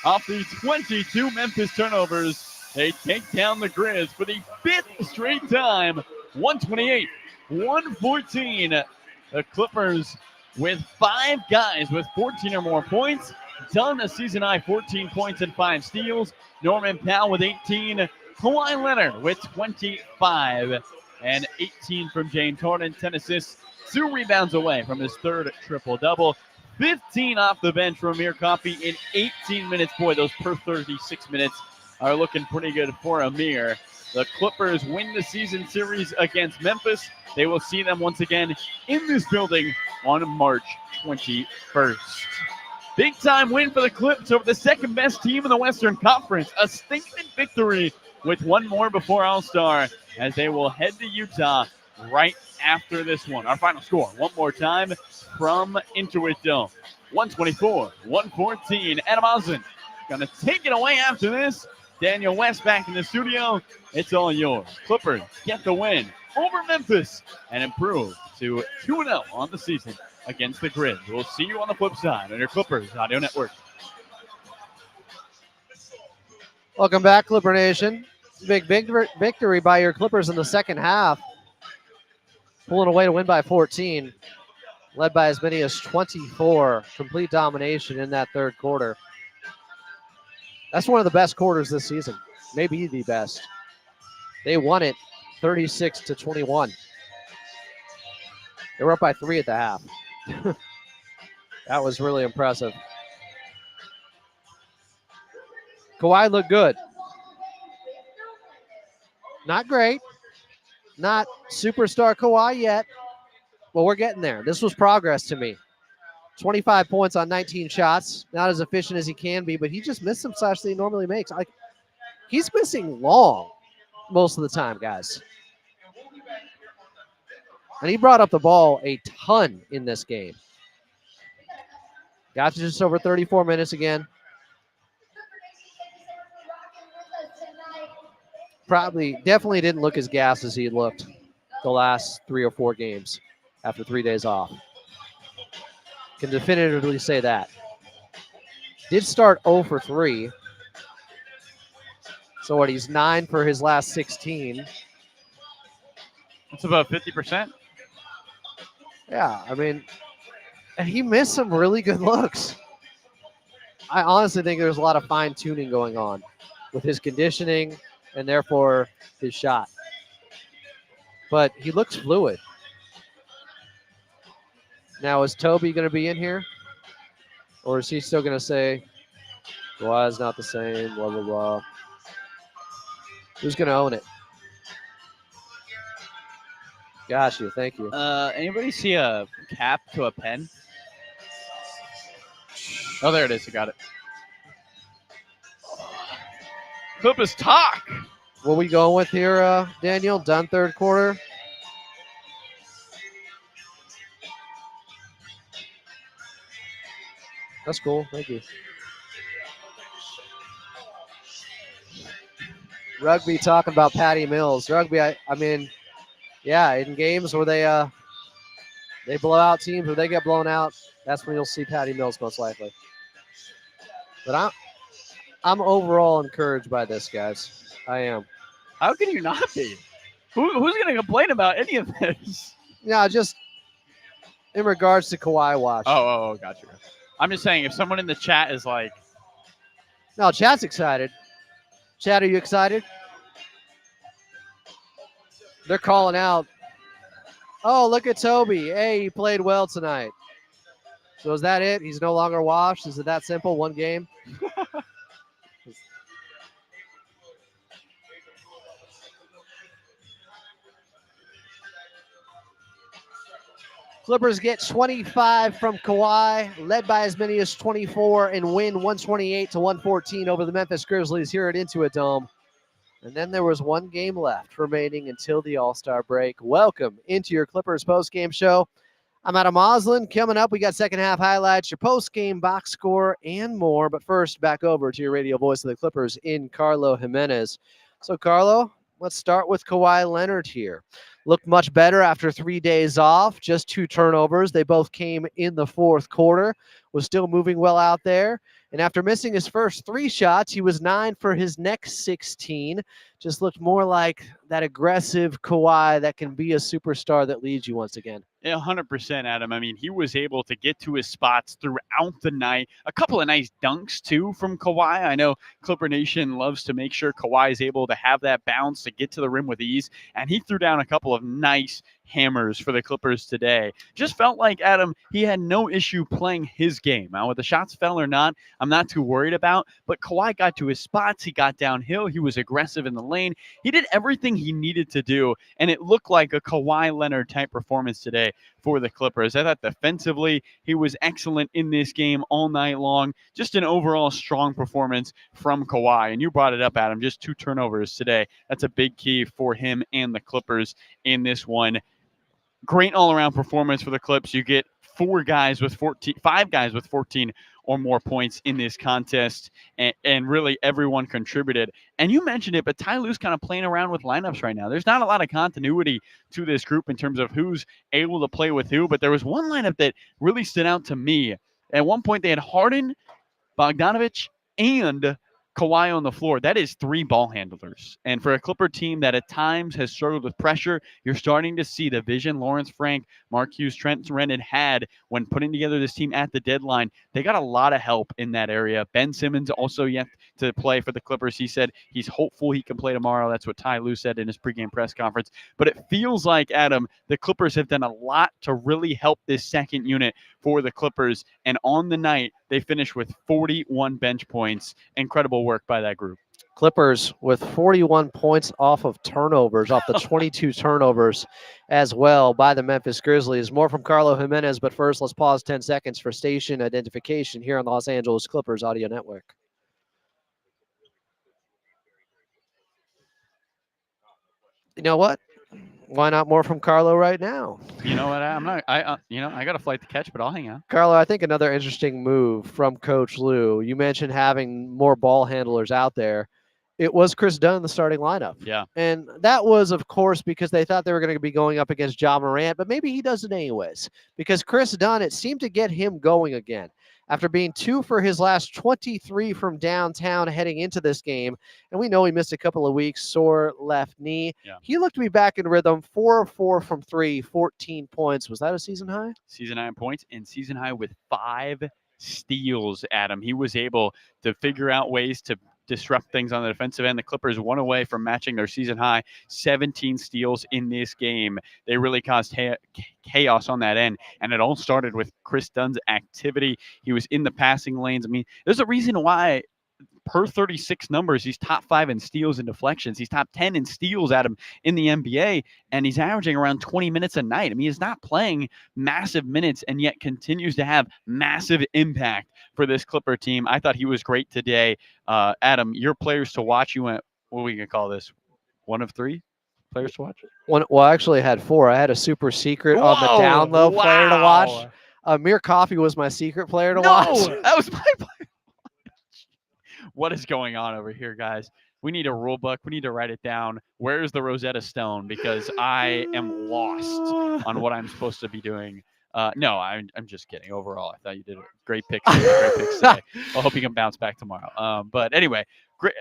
Off the 22 Memphis turnovers, they take down the Grizz for the 5th straight time, 128-114. The Clippers with 5 guys with 14 or more points. Dunn, a season-high 14 points and 5 steals. Norman Powell with 18. Kawhi Leonard with 25 and 18 from James Harden. 10 assists, 2 rebounds away from his 3rd triple-double. 15 off the bench from Amir Coffey in 18 minutes. Boy, those per 36 minutes are looking pretty good for Amir. The Clippers win the season series against Memphis. They will see them once again in this building on March 21st. Big-time win for the Clips over the second-best team in the Western Conference. A stinking victory with one more before All-Star as they will head to Utah right after this one. Our final score, one more time, from Intuit Dome. 124-114. Adam Osmond going to take it away after this. Daniel West back in the studio. It's all yours. Clippers get the win over Memphis and improve to 2-0 on the season against the Grizz. We'll see you on the flip side on your Clippers Audio Network. Welcome back, Clipper Nation. Big victory by your Clippers in the second half. Pulling away to win by 14. Led by as many as 24. Complete domination in that third quarter. That's one of the best quarters this season. Maybe the best. They won it 36-21. They were up by 3 at the half. That was really impressive. Kawhi looked good. Not great. Not superstar Kawhi yet. Well, we're getting there. This was progress to me. 25 points on 19 shots. Not as efficient as he can be, but he just missed some shots that he normally makes. He's missing long most of the time, guys. And he brought up the ball a ton in this game. Got to just over 34 minutes again. Definitely didn't look as gassed as he looked the last 3 or 4 games after 3 days off. Can definitively say that. Did start 0 for 3. So what, he's 9 for his last 16. That's about 50%. Yeah, I mean, and he missed some really good looks. I honestly think there's a lot of fine-tuning going on with his conditioning and therefore his shot. But he looks fluid. Now, is Toby going to be in here? Or is he still going to say, well, it's not the same, blah, blah, blah. Who's going to own it? Got you. Thank you. Anybody see a cap to a pen? Oh, there it is. You got it. Clippers talk. What we going with here, Daniel? Done third quarter? That's cool. Thank you. Rugby talking about Patty Mills. Rugby, I mean, yeah, in games where they blow out teams or they get blown out, that's when you'll see Patty Mills most likely. But I'm overall encouraged by this, guys. I am. How can you not be? Who's going to complain about any of this? Yeah, just in regards to Kawhi watch. Oh, gotcha. I'm just saying, if someone in the chat is like... No, chat's excited. Chat, are you excited? They're calling out, oh, look at Toby. Hey, he played well tonight. So is that it? He's no longer washed? Is it that simple? One game? Clippers get 25 from Kawhi, led by as many as 24, and win 128-114 over the Memphis Grizzlies here at Intuit Dome. And then there was one game left remaining until the All-Star break. Welcome into your Clippers post-game show. I'm Adam Oslin. Coming up, we got second half highlights, your post-game box score, and more. But first, back over to your radio voice of the Clippers in Carlo Jimenez. So, Carlo, let's start with Kawhi Leonard here. Looked much better after 3 days off, just 2 turnovers. They both came in the fourth quarter. Was still moving well out there. And after missing his first 3 shots, he was 9 for his next 16. Just looked more like that aggressive Kawhi that can be a superstar that leads you once again. Yeah, 100%, Adam. I mean, he was able to get to his spots throughout the night. A couple of nice dunks, too, from Kawhi. I know Clipper Nation loves to make sure Kawhi is able to have that bounce to get to the rim with ease, and he threw down a couple of nice hammers for the Clippers today. Just felt like, Adam, he had no issue playing his game. Now, whether the shots fell or not, I'm not too worried about, but Kawhi got to his spots. He got downhill. He was aggressive in the lane. He did everything he needed to do, and it looked like a Kawhi Leonard type performance today for the Clippers. I thought defensively, he was excellent in this game all night long. Just an overall strong performance from Kawhi. And you brought it up, Adam, just 2 turnovers today. That's a big key for him and the Clippers in this one. Great all-around performance for the Clips. You get 5 guys with 14 or more points in this contest, and really everyone contributed. And you mentioned it, but Ty Lue's kind of playing around with lineups right now. There's not a lot of continuity to this group in terms of who's able to play with who, but there was one lineup that really stood out to me. At one point, they had Harden, Bogdanovich, and Kawhi on the floor. That is 3 ball handlers. And for a Clipper team that at times has struggled with pressure, you're starting to see the vision Lawrence Frank, Mark Hughes, Trent Renan had when putting together this team at the deadline. They got a lot of help in that area. Ben Simmons also yet to play for the Clippers. He said he's hopeful he can play tomorrow. That's what Ty Lue said in his pregame press conference. But it feels like, Adam, the Clippers have done a lot to really help this second unit for the Clippers. And on the night, they finished with 41 bench points. Incredible work by that group. Clippers with 41 points off of turnovers, off the 22 turnovers as well by the Memphis Grizzlies. More from Carlo Jimenez, but first let's pause 10 seconds for station identification here on the Los Angeles Clippers Audio Network. You know what? Why not more from Carlo right now? You know what? I got a flight to catch, but I'll hang out. Carlo, I think another interesting move from Coach Lue. You mentioned having more ball handlers out there. It was Chris Dunn in the starting lineup. Yeah. And that was, of course, because they thought they were going to be going up against Ja Morant, but maybe he does it anyways. Because Chris Dunn, it seemed to get him going again. After being 2 for his last 23 from downtown heading into this game, and we know he missed a couple of weeks, sore left knee. Yeah. He looked to be back in rhythm, 4 of 4 from 3, 14 points. Was that a season high? Season high points and season high with 5 steals, Adam. He was able to figure out ways to disrupt things on the defensive end. The Clippers 1 away from matching their season high, 17 steals in this game. They really caused chaos on that end, and it all started with Chris Dunn's activity. He was in the passing lanes. I mean, there's a reason why per 36 numbers, he's top 5 in steals and deflections. He's top 10 in steals, Adam, in the NBA, and he's averaging around 20 minutes a night. I mean, he's not playing massive minutes and yet continues to have massive impact for this Clipper team. I thought he was great today. Adam, your players to watch, you went, what are we going to call this? 1 of 3 players to watch? Well, I actually had 4. I had a super secret on the down low player to watch. Amir Coffey was my secret player to watch. That was my player. What is going on over here, guys? We need a rule book. We need to write it down. Where's the Rosetta Stone? Because I am lost on what I'm supposed to be doing. No, I'm just kidding. Overall, I thought you did a great pick. Great picks today. I hope you can bounce back tomorrow. But anyway, great.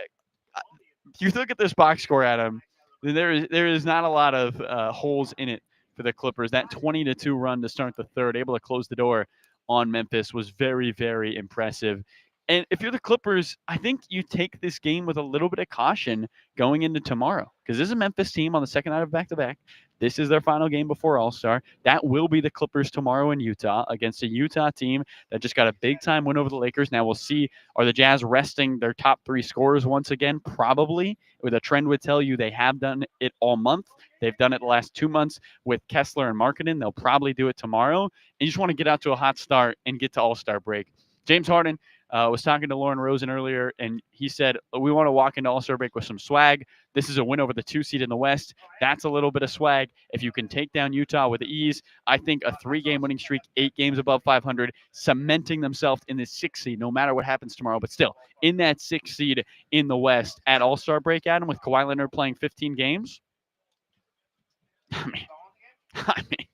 You look at this box score, Adam. There is not a lot of holes in it for the Clippers. That 20-2 run to start the third, able to close the door on Memphis, was very, very impressive. And if you're the Clippers, I think you take this game with a little bit of caution going into tomorrow, because this is a Memphis team on the second night of back-to-back. This is their final game before All-Star. That will be the Clippers tomorrow in Utah against a Utah team that just got a big-time win over the Lakers. Now we'll see, are the Jazz resting their top 3 scorers once again? Probably. The trend would tell you they have done it all month. They've done it the last 2 months with Kessler and Markkanen. They'll probably do it tomorrow. And you just want to get out to a hot start and get to All-Star break. James Harden was talking to Lauren Rosen earlier, and he said, we want to walk into All-Star break with some swag. This is a win over the 2 seed in the West. That's a little bit of swag. If you can take down Utah with ease, I think a 3-game winning streak, 8 games above 500, cementing themselves in the 6th seed, no matter what happens tomorrow. But still, in that 6th seed in the West at All-Star break, Adam, with Kawhi Leonard playing 15 games. I mean,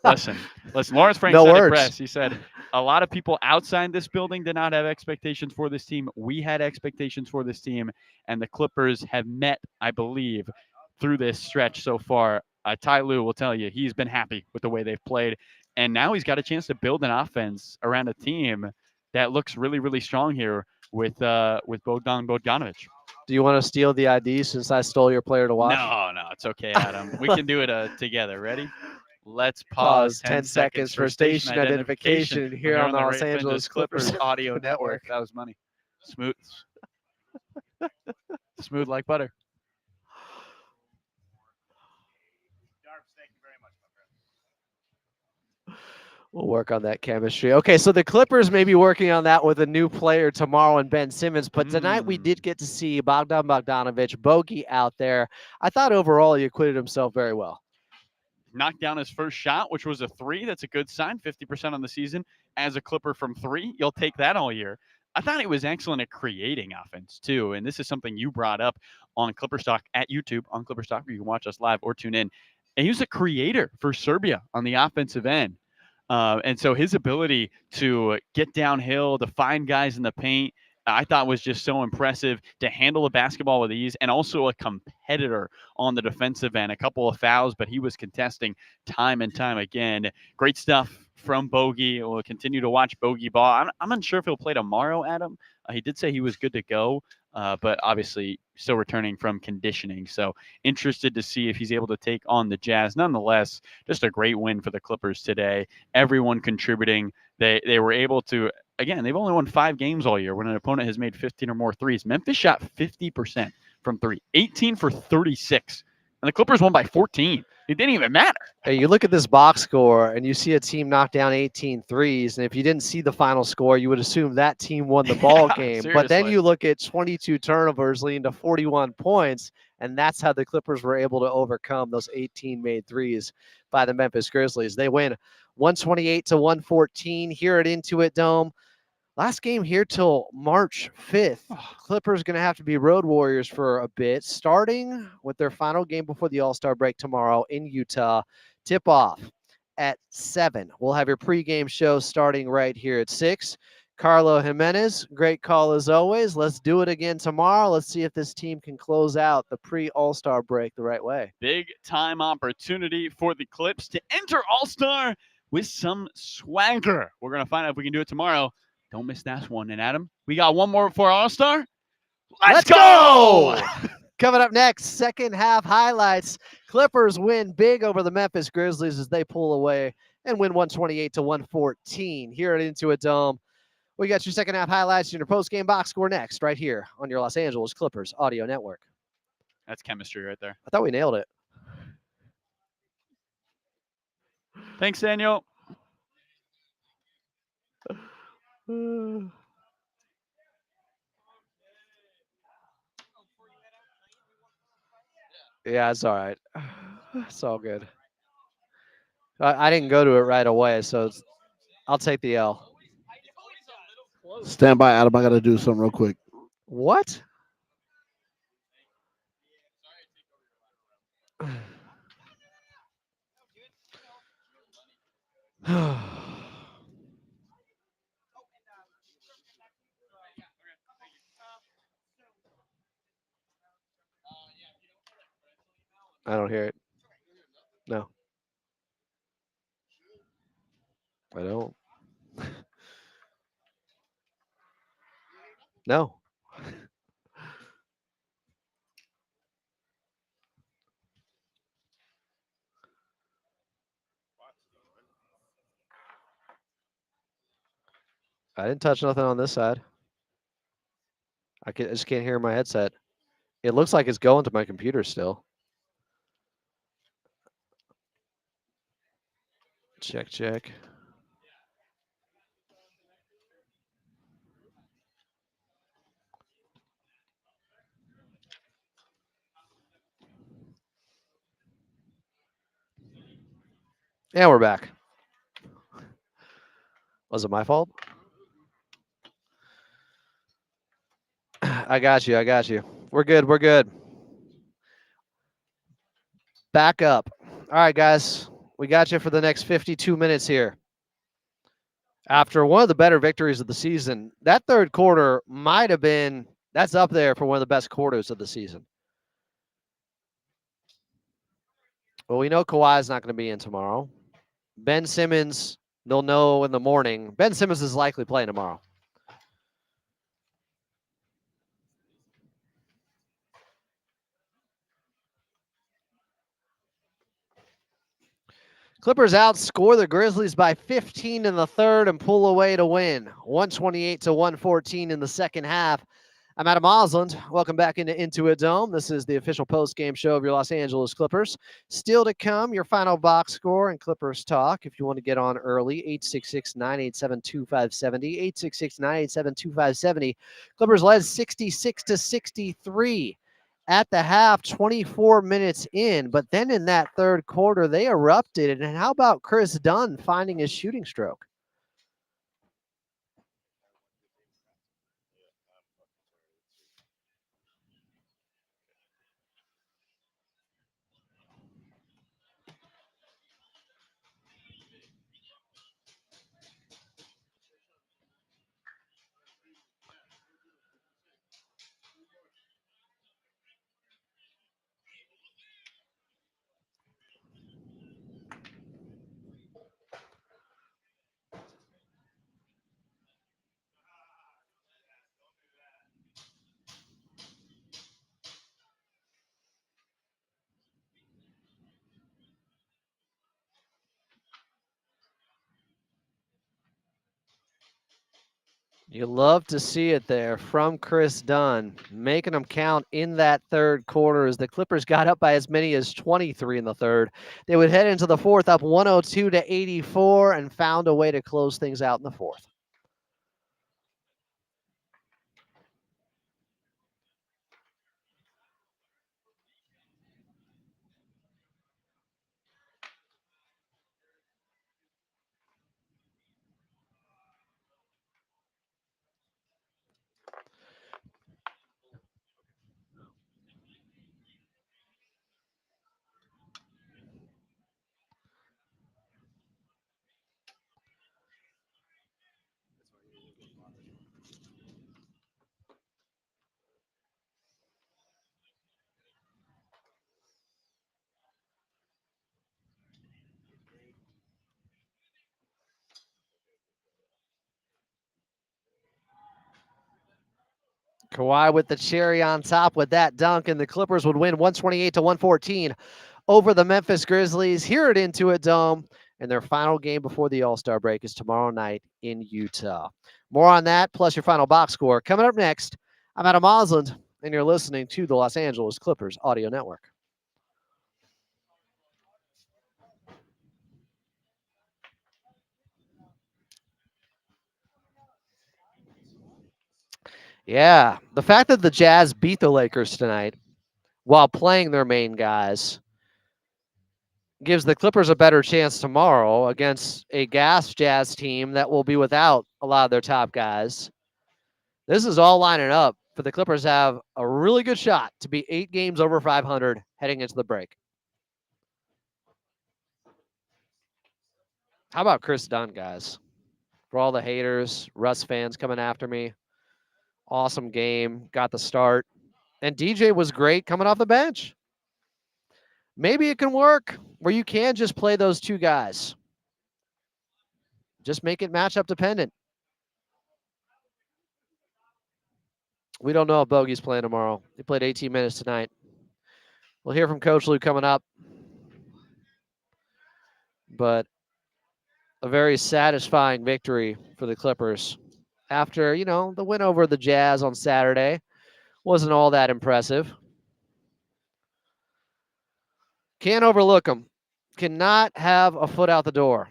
listen. Lawrence Frank said it press. He said, a lot of people outside this building did not have expectations for this team. We had expectations for this team, and the Clippers have met, I believe, through this stretch so far. Ty Lue will tell you he's been happy with the way they've played, and now he's got a chance to build an offense around a team that looks really, really strong here with Bogdan Bogdanovic. Do you want to steal the ID since I stole your player to watch? No, it's okay, Adam. We can do it together. Ready? Let's Pause pause 10 seconds for station identification here on the Los Angeles Clippers Audio Network. That was money. Smooth. Smooth like butter. We'll work on that chemistry. Okay, so the Clippers may be working on that with a new player tomorrow in Ben Simmons, but tonight we did get to see Bogdan Bogdanovic, Bogey, out there. I thought overall he acquitted himself very well. Knocked down his first shot, which was a 3. That's a good sign. 50% on the season as a Clipper from 3. You'll take that all year. I thought he was excellent at creating offense too, and this is something you brought up on Clipper Stock at YouTube on Clipper Stock, where you can watch us live or tune in. And he was a creator for Serbia on the offensive end. And so his ability to get downhill, to find guys in the paint, I thought was just so impressive, to handle a basketball with ease, and also a competitor on the defensive end. A couple of fouls, but he was contesting time and time again. Great stuff from Bogey. We'll continue to watch Bogey ball. I'm unsure if he'll play tomorrow, Adam. He did say he was good to go, but obviously still returning from conditioning. So interested to see if he's able to take on the Jazz. Nonetheless, just a great win for the Clippers today. Everyone contributing. They were able to, again, they've only won 5 games all year when an opponent has made 15 or more threes. Memphis shot 50% from 3, 18 for 36. And the Clippers won by 14. It didn't even matter. Hey, you look at this box score and you see a team knock down 18 threes. And if you didn't see the final score, you would assume that team won the ball game. Seriously. But then you look at 22 turnovers leading to 41 points. And that's how the Clippers were able to overcome those 18 made threes by the Memphis Grizzlies. They win 128-114 here at Intuit Dome. Last game here till March 5th. Clippers going to have to be road warriors for a bit, starting with their final game before the All-Star break tomorrow in Utah. Tip-off at 7. We'll have your pregame show starting right here at 6. Carlo Jimenez, great call as always. Let's do it again tomorrow. Let's see if this team can close out the pre-All-Star break the right way. Big time opportunity for the Clips to enter All-Star with some swagger. We're going to find out if we can do it tomorrow. Don't miss that one. And Adam, we got one more before All-Star. Let's go! Coming up next, second half highlights. Clippers win big over the Memphis Grizzlies as they pull away and win 128-114 here at Intuit Dome. We got your second half highlights and your post-game box score next right here on your Los Angeles Clippers Audio Network. That's chemistry right there. I thought we nailed it. Thanks, Daniel. Yeah, it's all right. It's all good. I didn't go to it right away, so I'll take the L. Stand by, Adam. I got to do something real quick. What? I don't hear it. No. I don't. No. I didn't touch nothing on this side. I just can't hear my headset. It looks like it's going to my computer still. Check, check. Yeah, we're back. Was it my fault? I got you. I got you. We're good. We're good. Back up. All right, guys. We got you for the next 52 minutes here. After one of the better victories of the season, that third quarter might have been, that's up there for one of the best quarters of the season. Well, we know Kawhi's not going to be in tomorrow. Ben Simmons, they'll know in the morning. Ben Simmons is likely playing tomorrow. Clippers outscore the Grizzlies by 15 in the third and pull away to win, 128 to 114 in the second half. I'm Adam Osland. Welcome back into a Dome. This is the official post-game show of your Los Angeles Clippers. Still to come, your final box score and Clippers talk. If you want to get on early, 866-987-2570, 866-987-2570. Clippers led 66 to 63 at the half, 24 minutes in. But then in that third quarter, they erupted. And how about Chris Dunn finding his shooting stroke? You love to see it there from Chris Dunn, making them count in that third quarter as the Clippers got up by as many as 23 in the third. They would head into the fourth up 102 to 84 and found a way to close things out in the fourth. Kawhi with the cherry on top with that dunk, and the Clippers would win 128 to 114 over the Memphis Grizzlies here at Intuit Dome. And their final game before the All-Star break is tomorrow night in Utah. More on that, plus your final box score, coming up next. I'm Adam Osland, and you're listening to the Los Angeles Clippers Audio Network. Yeah, the fact that the Jazz beat the Lakers tonight while playing their main guys gives the Clippers a better chance tomorrow against a gassed Jazz team that will be without a lot of their top guys. This is all lining up for the Clippers to have a really good shot to be 8 games over 500 heading into the break. How about Chris Dunn, guys? For all the haters, Russ fans coming after me. Awesome game. Got the start. And DJ was great coming off the bench. Maybe it can work where you can just play those two guys. Just make it matchup dependent. We don't know if Bogey's playing tomorrow. He played 18 minutes tonight. We'll hear from Coach Lou coming up. But a very satisfying victory for the Clippers. After, the win over the Jazz on Saturday wasn't all that impressive. Can't overlook them. Cannot have a foot out the door.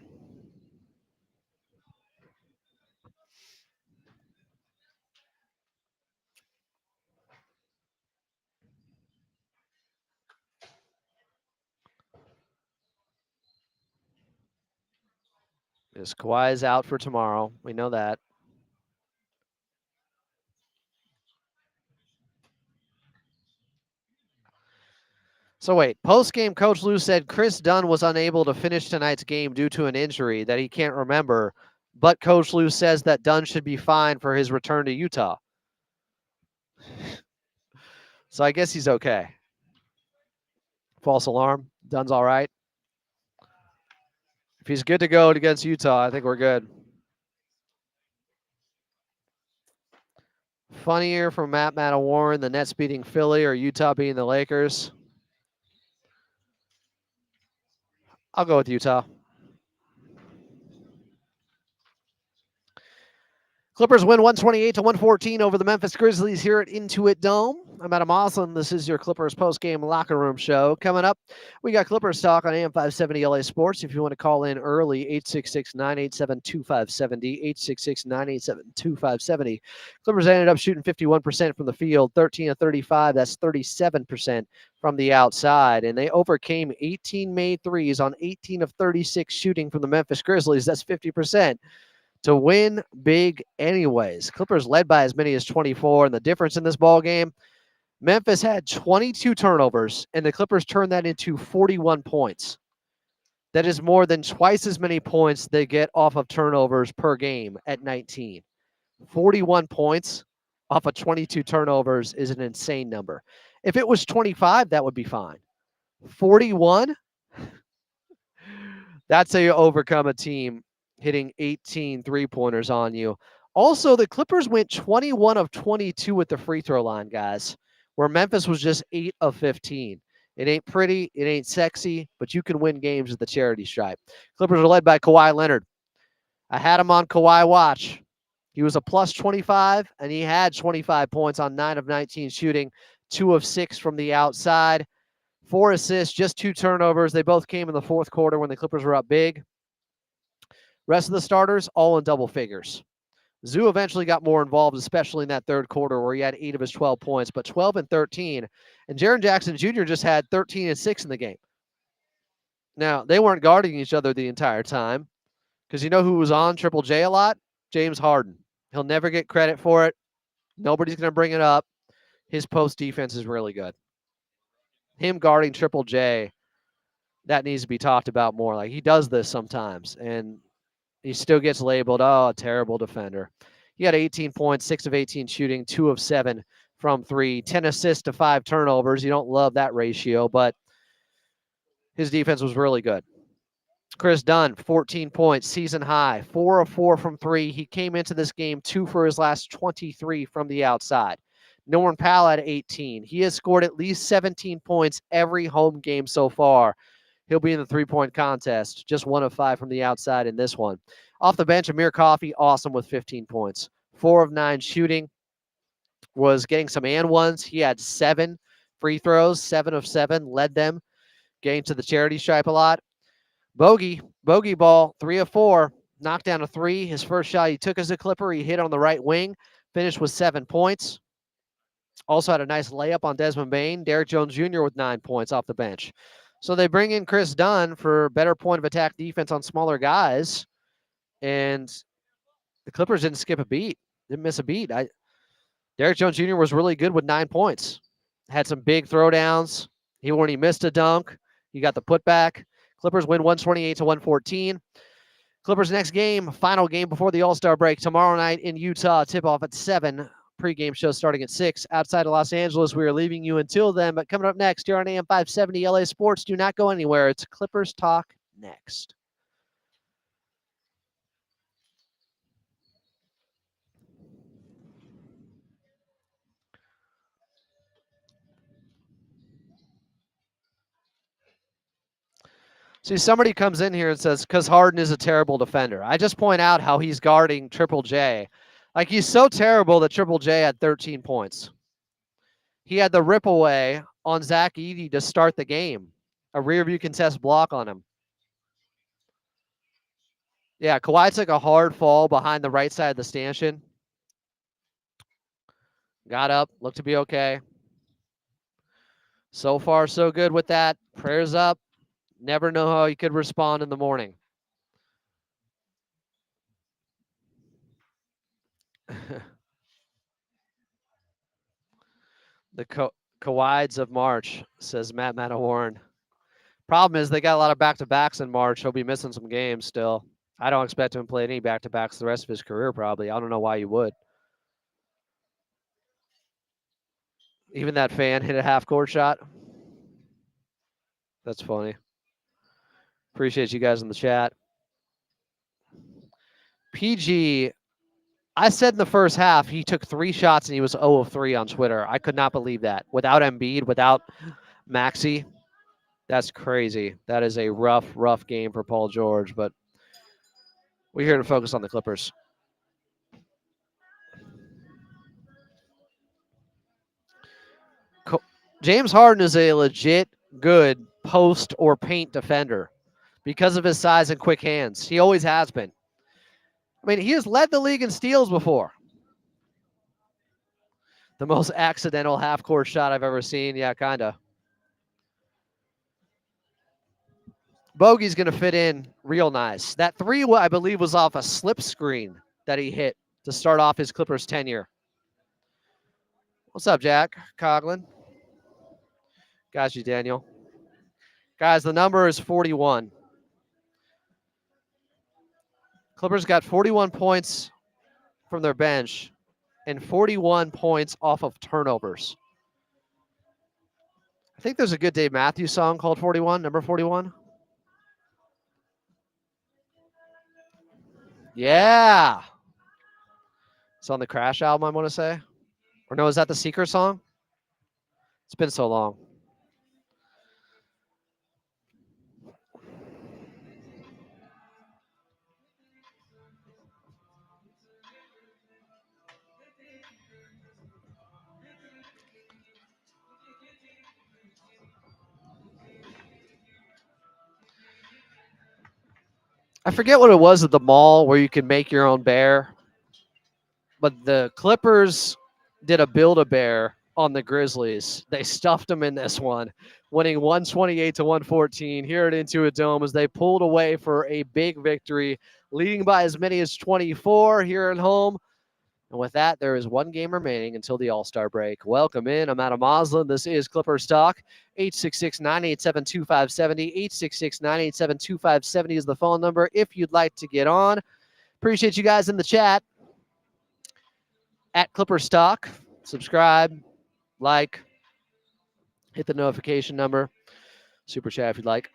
As Kawhi is out for tomorrow. We know that. So wait, post-game Coach Lou said Chris Dunn was unable to finish tonight's game due to an injury that he can't remember. But Coach Lou says that Dunn should be fine for his return to Utah. So I guess he's okay. False alarm. Dunn's all right. If he's good to go against Utah, I think we're good. Funnier from Matt Warren, the Nets beating Philly or Utah beating the Lakers? I'll go with Utah. Clippers win 128-114 over the Memphis Grizzlies here at Intuit Dome. I'm Adam Oslin. This is your Clippers post-game locker room show. Coming up, we got Clippers talk on AM 570 LA Sports. If you want to call in early, 866-987-2570, 866-987-2570. Clippers ended up shooting 51% from the field, 13 of 35. That's 37% from the outside. And they overcame 18 made threes on 18 of 36 shooting from the Memphis Grizzlies. That's 50%. To win big anyways. Clippers led by as many as 24, and the difference in this ball game, Memphis had 22 turnovers, and the Clippers turned that into 41 points. That is more than twice as many points they get off of turnovers per game at 19. 41 points off of 22 turnovers is an insane number. If it was 25, that would be fine. 41, that's how you overcome a team hitting 18 three-pointers on you. Also, the Clippers went 21 of 22 at the free throw line, guys, where Memphis was just 8 of 15. It ain't pretty, it ain't sexy, but you can win games with the charity stripe. Clippers are led by Kawhi Leonard. I had him on Kawhi Watch. He was a plus 25, and he had 25 points on 9 of 19 shooting, 2 of 6 from the outside, 4 assists, just 2 turnovers. They both came in the fourth quarter when the Clippers were up big. Rest of the starters, all in double figures. Zoo eventually got more involved, especially in that third quarter where he had 8 of his 12 points, but 12 and 13. And Jaren Jackson Jr. just had 13 and 6 in the game. Now, they weren't guarding each other the entire time because you know who was on Triple J a lot? James Harden. He'll never get credit for it. Nobody's going to bring it up. His post defense is really good. Him guarding Triple J, that needs to be talked about more. Like, he does this sometimes, and he still gets labeled, a terrible defender. He had 18 points, 6 of 18 shooting, 2 of 7 from 3, 10 assists to 5 turnovers. You don't love that ratio, but his defense was really good. Chris Dunn, 14 points, season high, 4 of 4 from 3. He came into this game 2 for his last 23 from the outside. Norman Powell had 18. He has scored at least 17 points every home game so far. He'll be in the three-point contest, just 1 of 5 from the outside in this one. Off the bench, Amir Coffey, awesome with 15 points. 4 of 9 shooting, was getting some and ones. He had 7 free throws, 7 of 7, led them, getting to the charity stripe a lot. Bogey ball, 3 of 4, knocked down a 3. His first shot he took as a Clipper, he hit on the right wing, finished with 7 points. Also had a nice layup on Desmond Bane. Derrick Jones Jr. with 9 points off the bench. So they bring in Chris Dunn for better point of attack defense on smaller guys. And the Clippers didn't skip a beat. Didn't miss a beat. Derrick Jones Jr. was really good with 9 points. Had some big throwdowns. When he missed a dunk, he got the putback. Clippers win 128-114. Clippers next game, final game before the All-Star break tomorrow night in Utah. Tip-off at 7. Pre-game show starting at 6. Outside of Los Angeles, we are leaving you until then. But coming up next here on AM 570 LA Sports, do not go anywhere. It's Clippers Talk next. See, somebody comes in here and says, because Harden is a terrible defender. I just point out how he's guarding Triple J. Like, he's so terrible that Triple J had 13 points. He had the rip away on Zach Edey to start the game. A rear view contest block on him. Yeah, Kawhi took a hard fall behind the right side of the stanchion. Got up, looked to be okay. So far, so good with that. Prayers up. Never know how he could respond in the morning. The Kawhi's of March, says Matt Warren. Problem is they got a lot of back-to-backs in March. He'll be missing some games still. I don't expect him to play any back-to-backs the rest of his career, probably. I don't know why you would. Even that fan hit a half-court shot. That's funny. Appreciate you guys in the chat. PG, I said in the first half he took 3 shots and he was 0 of 3 on Twitter. I could not believe that. Without Embiid, without Maxey, that's crazy. That is a rough game for Paul George, but we're here to focus on the Clippers. James Harden is a legit good post or paint defender because of his size and quick hands. He always has been. I mean, he has led the league in steals before. The most accidental half-court shot I've ever seen. Yeah, kind of. Bogey's going to fit in real nice. That 3, I believe, was off a slip screen that he hit to start off his Clippers tenure. What's up, Jack Coughlin? Got you, Daniel. Guys, the number is 41. Clippers got 41 points from their bench and 41 points off of turnovers. I think there's a good Dave Matthews song called 41, number 41. Yeah. It's on the Crash album, I want to say. Or no, is that the Secret song? It's been so long. I forget what it was at the mall where you can make your own bear, but the Clippers did a Build-A-Bear on the Grizzlies. They stuffed them in this one, winning 128-114 here at Intuit Dome as they pulled away for a big victory, leading by as many as 24 here at home. And with that, there is 1 game remaining until the All-Star break. Welcome in. I'm Adam Moslin. This is Clippers Talk. 866-987-2570. 866-987-2570 is the phone number if you'd like to get on. Appreciate you guys in the chat. At Clippers Talk. Subscribe, like, hit the notification number. Super chat if you'd like.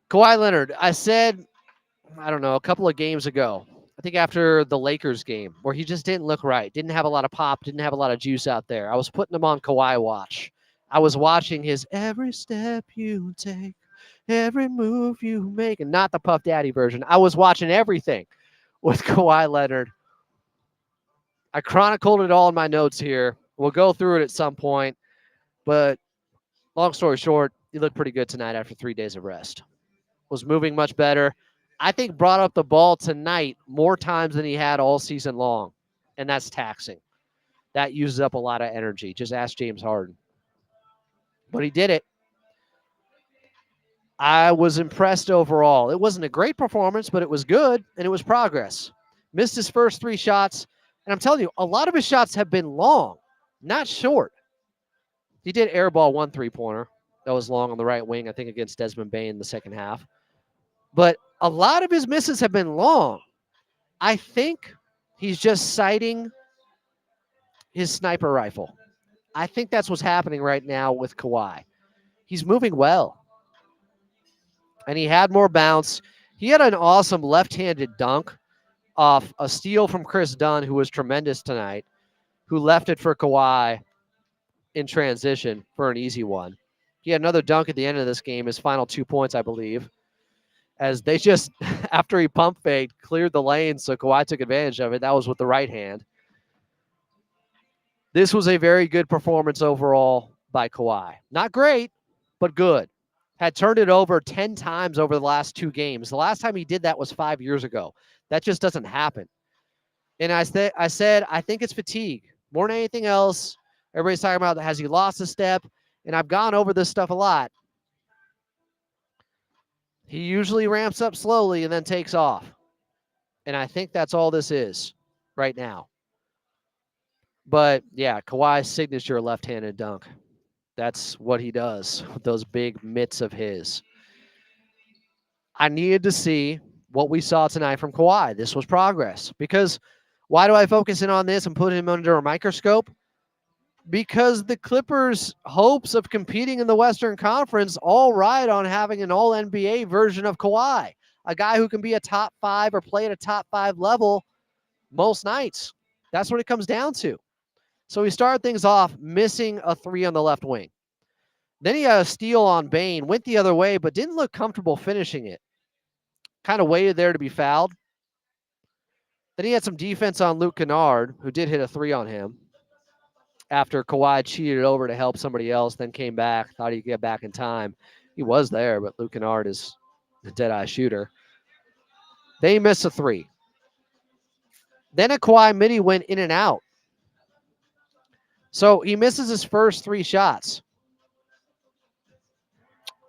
Kawhi Leonard, I said, I don't know, a couple of games ago, I think after the Lakers game, where he just didn't look right, didn't have a lot of pop, didn't have a lot of juice out there. I was putting him on Kawhi watch. I was watching his every step you take, every move you make, and not the Puff Daddy version. I was watching everything with Kawhi Leonard. I chronicled it all in my notes here. We'll go through it at some point, but long story short, he looked pretty good tonight after 3 days of rest. Was moving much better. I think brought up the ball tonight more times than he had all season long, and that's taxing. That uses up a lot of energy. Just ask James Harden. But he did it. I was impressed overall. It wasn't a great performance, but it was good, and it was progress. Missed his first 3 shots, and I'm telling you, a lot of his shots have been long, not short. He did airball 1 3-pointer. That was long on the right wing, I think, against Desmond Bane in the second half. But a lot of his misses have been long. I think he's just sighting his sniper rifle. I think that's what's happening right now with Kawhi. He's moving well. And he had more bounce. He had an awesome left-handed dunk off a steal from Chris Dunn, who was tremendous tonight, who left it for Kawhi in transition for an easy one. He had another dunk at the end of this game, his final 2 points, I believe, as they just, after he pump faked, cleared the lane, so Kawhi took advantage of it. That was with the right hand. This was a very good performance overall by Kawhi. Not great, but good. Had turned it over 10 times over the last 2 games. The last time he did that was 5 years ago. That just doesn't happen. And I said, I think it's fatigue. More than anything else, everybody's talking about, has he lost a step? And I've gone over this stuff a lot. He usually ramps up slowly and then takes off. And I think that's all this is right now. But, yeah, Kawhi's signature left-handed dunk. That's what he does with those big mitts of his. I needed to see what we saw tonight from Kawhi. This was progress. Because why do I focus in on this and put him under a microscope? Because the Clippers' hopes of competing in the Western Conference all ride on having an all-NBA version of Kawhi, a guy who can be a top 5 or play at a top 5 level most nights. That's what it comes down to. So he started things off missing a 3 on the left wing. Then he had a steal on Bane, went the other way, but didn't look comfortable finishing it. Kind of waited there to be fouled. Then he had some defense on Luke Kennard, who did hit a 3 on him after Kawhi cheated over to help somebody else, then came back, thought he'd get back in time. He was there, but Luke Kennard is a dead-eye shooter. Then he missed a 3. Then a Kawhi midi went in and out. So he misses his first 3 shots.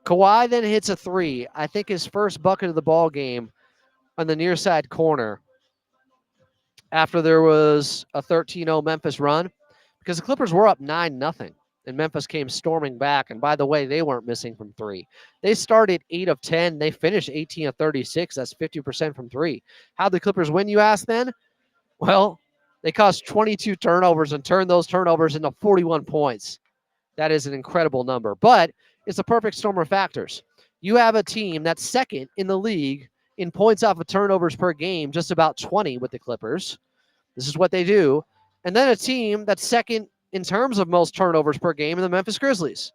Kawhi then hits a 3. I think his first bucket of the ball game on the near side corner after there was a 13-0 Memphis run, because the Clippers were up 9-0, and Memphis came storming back. And by the way, they weren't missing from 3. They started 8 of 10. They finished 18 of 36. That's 50% from 3. How'd the Clippers win, you ask then? Well, they caused 22 turnovers and turned those turnovers into 41 points. That is an incredible number. But it's a perfect storm of factors. You have a team that's second in the league in points off of turnovers per game, just about 20 with the Clippers. This is what they do. And then a team that's second in terms of most turnovers per game in the Memphis Grizzlies.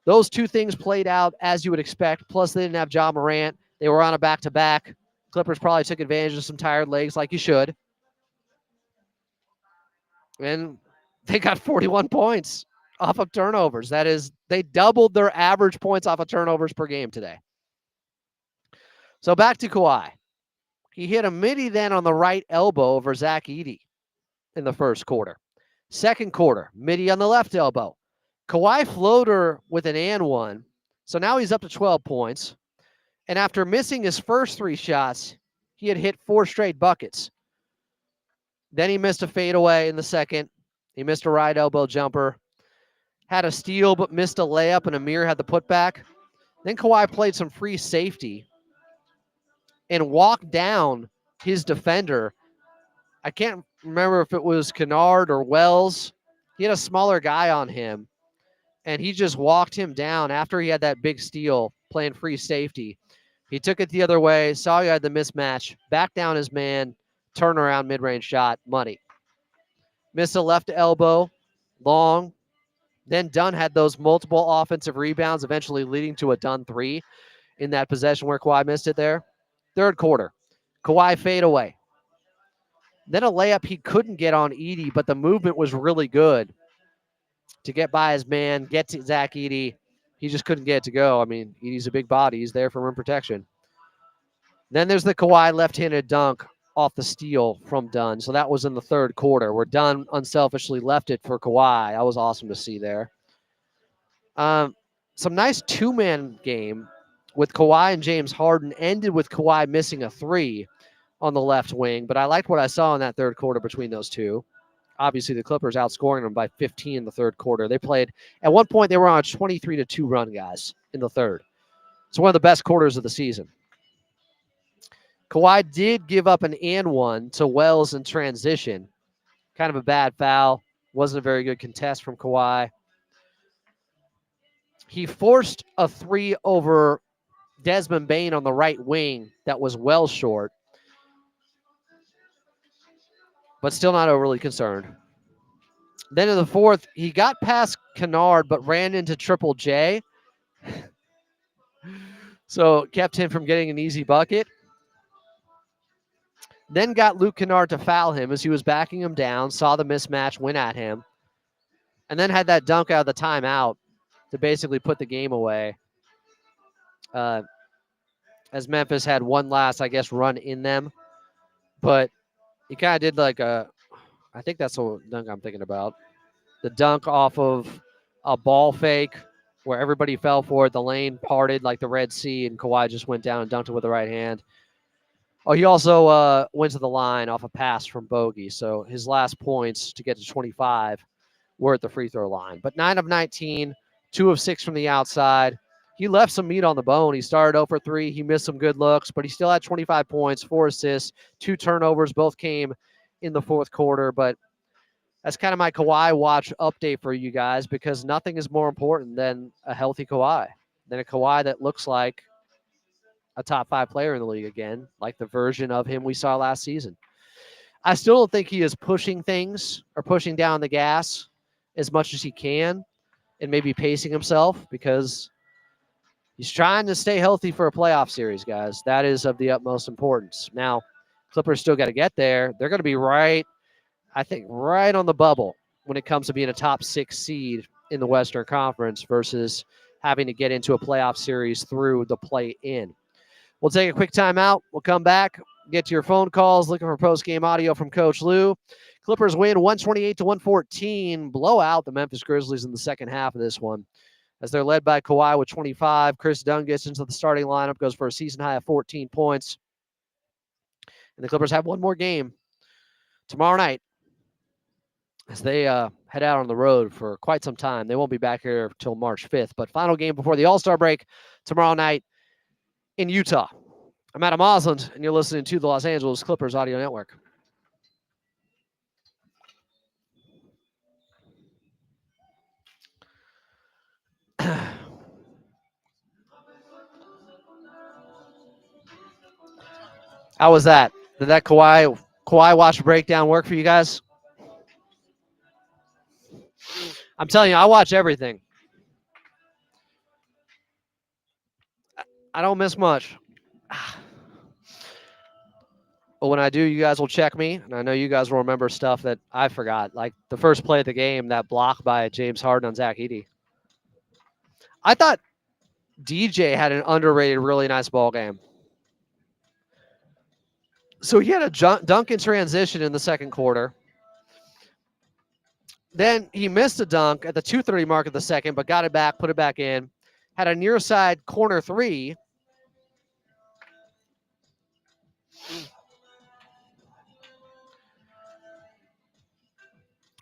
Those two things played out as you would expect. Plus, they didn't have Ja Morant. They were on a back-to-back. Clippers probably took advantage of some tired legs like you should. And they got 41 points off of turnovers. That is, they doubled their average points off of turnovers per game today. So back to Kawhi. He hit a midi then on the right elbow over Zach Edey in the first quarter. Second quarter, midi on the left elbow. Kawhi floater with an and one. So now he's up to 12 points. And after missing his first 3 shots, he had hit 4 straight buckets. Then he missed a fadeaway in the second. He missed a right elbow jumper. Had a steal, but missed a layup, and Amir had the putback. Then Kawhi played some free safety and walked down his defender. I can't remember if it was Kennard or Wells. He had a smaller guy on him, and he just walked him down after he had that big steal playing free safety. He took it the other way, saw he had the mismatch, backed down his man, turnaround mid-range shot, money. Missed a left elbow, long. Then Dunn had those multiple offensive rebounds, eventually leading to a Dunn 3 in that possession where Kawhi missed it there. Third quarter, Kawhi fadeaway. Then a layup he couldn't get on Edey, but the movement was really good to get by his man, get to Zach Edey. He just couldn't get it to go. I mean, Edey's a big body. He's there for rim protection. Then there's the Kawhi left-handed dunk off the steal from Dunn. So that was in the third quarter where Dunn unselfishly left it for Kawhi. That was awesome to see there. Some nice two-man game with Kawhi and James Harden ended with Kawhi missing a 3 on the left wing. But I liked what I saw in that third quarter between those two. Obviously, the Clippers outscoring them by 15 in the third quarter. They played, at one point, they were on a 23-2 run, guys, in the third. It's one of the best quarters of the season. Kawhi did give up an and one to Wells in transition. Kind of a bad foul. Wasn't a very good contest from Kawhi. He forced a 3 over Desmond Bane on the right wing that was well short. But still not overly concerned. Then in the fourth, he got past Kennard, but ran into Triple J. So kept him from getting an easy bucket. Then got Luke Kennard to foul him as he was backing him down, saw the mismatch, went at him, and then had that dunk out of the timeout to basically put the game away. As Memphis had one last, I guess, run in them. But he kind of did like a, I think that's the dunk I'm thinking about. The dunk off of a ball fake where everybody fell for it. The lane parted like the Red Sea, and Kawhi just went down and dunked it with the right hand. Oh, he also went to the line off a pass from Bogey. So his last points to get to 25 were at the free throw line. But 9 of 19, 2 of 6 from the outside. he left some meat on the bone. He started 0 for 3. He missed some good looks, but he still had 25 points, 4 assists, 2 turnovers. Both came in the fourth quarter. But that's kind of my Kawhi watch update for you guys, because nothing is more important than a healthy Kawhi, than a Kawhi that looks like a top 5 player in the league again, like the version of him we saw last season. I still don't think he is pushing things or pushing down the gas as much as he can and maybe pacing himself, because he's trying to stay healthy for a playoff series, guys. That is of the utmost importance. Now, Clippers still got to get there. They're going to be right on the bubble when it comes to being a top 6 seed in the Western Conference versus having to get into a playoff series through the play-in. We'll take a quick timeout. We'll come back, get to your phone calls, looking for post-game audio from Coach Lou. Clippers win 128-114, blow out the Memphis Grizzlies in the second half of this one, as they're led by Kawhi with 25. Chris Dunn gets into the starting lineup, goes for a season high of 14 points. And the Clippers have one more game tomorrow night as they head out on the road for quite some time. They won't be back here until March 5th, but final game before the All-Star break tomorrow night in Utah. I'm Adam Osland, and you're listening to the Los Angeles Clippers Audio Network. How was that? Did that Kawhi watch breakdown work for you guys? I'm telling you, I watch everything. I don't miss much. But when I do, you guys will check me, and I know you guys will remember stuff that I forgot, like the first play of the game, that block by James Harden on Zach Edey. I thought DJ had an underrated, really nice ball game. So he had a dunk in transition in the second quarter. Then he missed a dunk at the 2:30 mark of the second, but got it back, put it back in. Had a near side corner 3.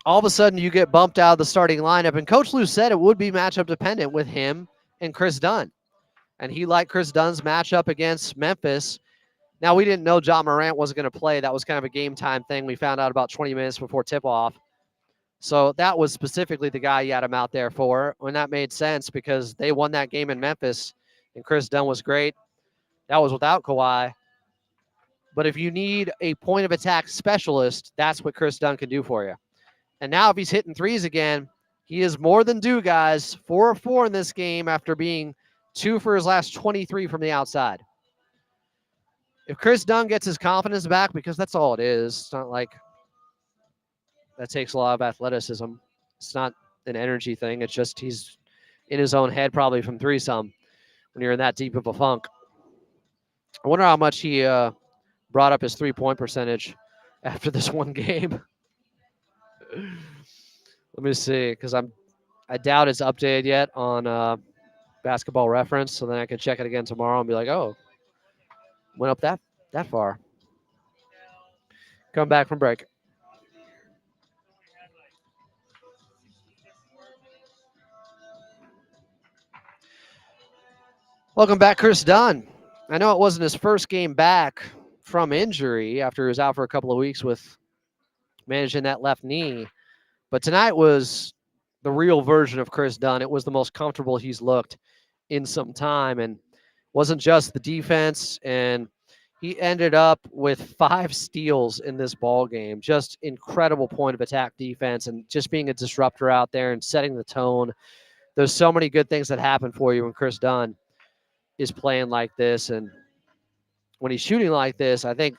All of a sudden, you get bumped out of the starting lineup, and Coach Lou said it would be matchup dependent with him and Chris Dunn. And he liked Chris Dunn's matchup against Memphis. Now, we didn't know John Morant wasn't going to play. That was kind of a game time thing. We found out about 20 minutes before tip-off. So that was specifically the guy you had him out there for, and that made sense because they won that game in Memphis, and Chris Dunn was great. That was without Kawhi. But if you need a point of attack specialist, that's what Chris Dunn can do for you. And now if he's hitting threes again, he is more than due, guys. 4 of 4 in this game after being 2 for his last 23 from the outside. If Chris Dunn gets his confidence back, because that's all it is, it's not like that takes a lot of athleticism. It's not an energy thing. It's just he's in his own head probably from threesome when you're in that deep of a funk. I wonder how much he brought up his three-point percentage after this one game. Let me see, because I doubt it's updated yet on Basketball Reference, so then I can check it again tomorrow and be like, oh, went up that far. Come back from break. Welcome back, Chris Dunn. I know it wasn't his first game back from injury after he was out for a couple of weeks with managing that left knee, but tonight was the real version of Chris Dunn. It was the most comfortable he's looked in some time, and wasn't just the defense, and he ended up with 5 steals in this ball game. Just incredible point of attack defense and just being a disruptor out there and setting the tone. There's so many good things that happen for you when Chris Dunn is playing like this, and when he's shooting like this, I think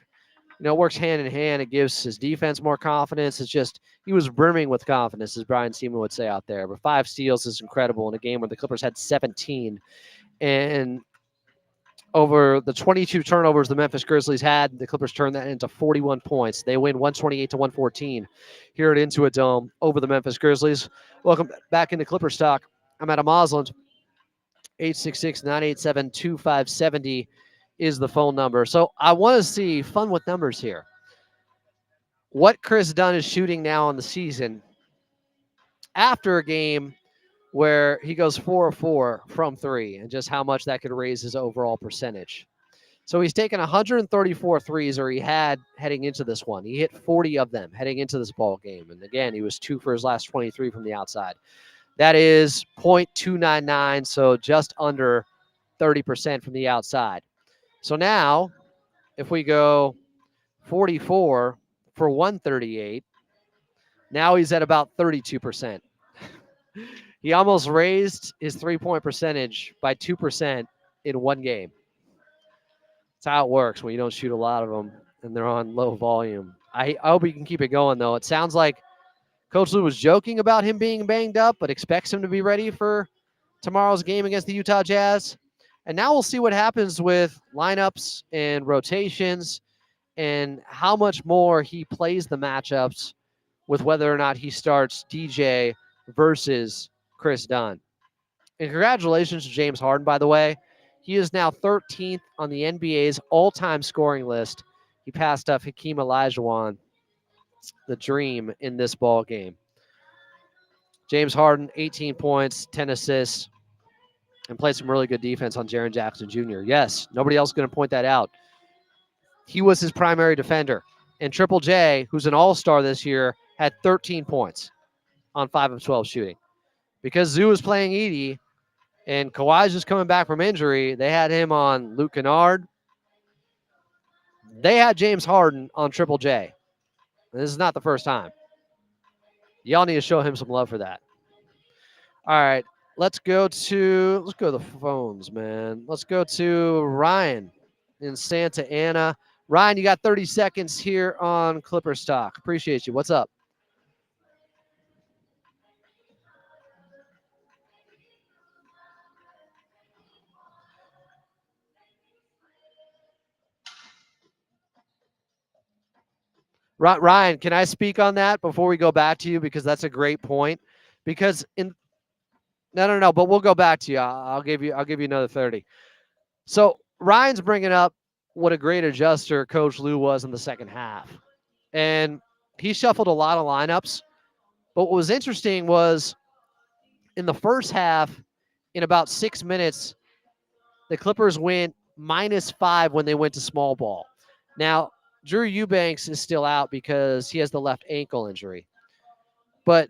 it works hand in hand. It gives his defense more confidence. It's just he was brimming with confidence, as Brian Seaman would say out there. But 5 steals is incredible in a game where the Clippers had 17, and over the 22 turnovers the Memphis Grizzlies had, the Clippers turned that into 41 points. They win 128-114 here at Intuit Dome over the Memphis Grizzlies. Welcome back into Clippers Talk. I'm Adam Osland. 866-987-2570 is the phone number. So I want to see fun with numbers here. What Chris Dunn is shooting now in the season after a game where he goes 4 of 4 from 3 and just how much that could raise his overall percentage. So he's taken 134 threes, or he had heading into this one. He hit 40 of them heading into this ball game. And again, he was 2 for his last 23 from the outside. That is .299, so just under 30% from the outside. So now, if we go 44 for 138, now he's at about 32%. He almost raised his three-point percentage by 2% in one game. That's how it works when you don't shoot a lot of them and they're on low volume. I hope he can keep it going, though. It sounds like Coach Lue was joking about him being banged up, but expects him to be ready for tomorrow's game against the Utah Jazz. And now we'll see what happens with lineups and rotations and how much more he plays the matchups with whether or not he starts DJ versus Chris Dunn. And congratulations to James Harden, by the way. He is now 13th on the NBA's all-time scoring list. He passed up Hakeem Olajuwon, the dream, in this ball game. James Harden, 18 points, 10 assists, and played some really good defense on Jaren Jackson Jr. Yes, nobody else is going to point that out. He was his primary defender. And Triple J, who's an all-star this year, had 13 points on 5 of 12 shooting. Because Zoo was playing Edey and Kawhi's just coming back from injury, they had him on Luke Kennard. They had James Harden on Triple J. This is not the first time. Y'all need to show him some love for that. All right, let's go to the phones, man. Let's go to Ryan in Santa Ana. Ryan, you got 30 seconds here on Clipper Stock. Appreciate you. What's up? Ryan, can I speak on that before we go back to you? Because that's a great point. Because no, but we'll go back to you. I'll give you another 30. So Ryan's bringing up what a great adjuster Coach Lue was in the second half. And he shuffled a lot of lineups. But what was interesting was in the first half, in about 6 minutes, the Clippers went -5 when they went to small ball. Now, Drew Eubanks is still out because he has the left ankle injury. But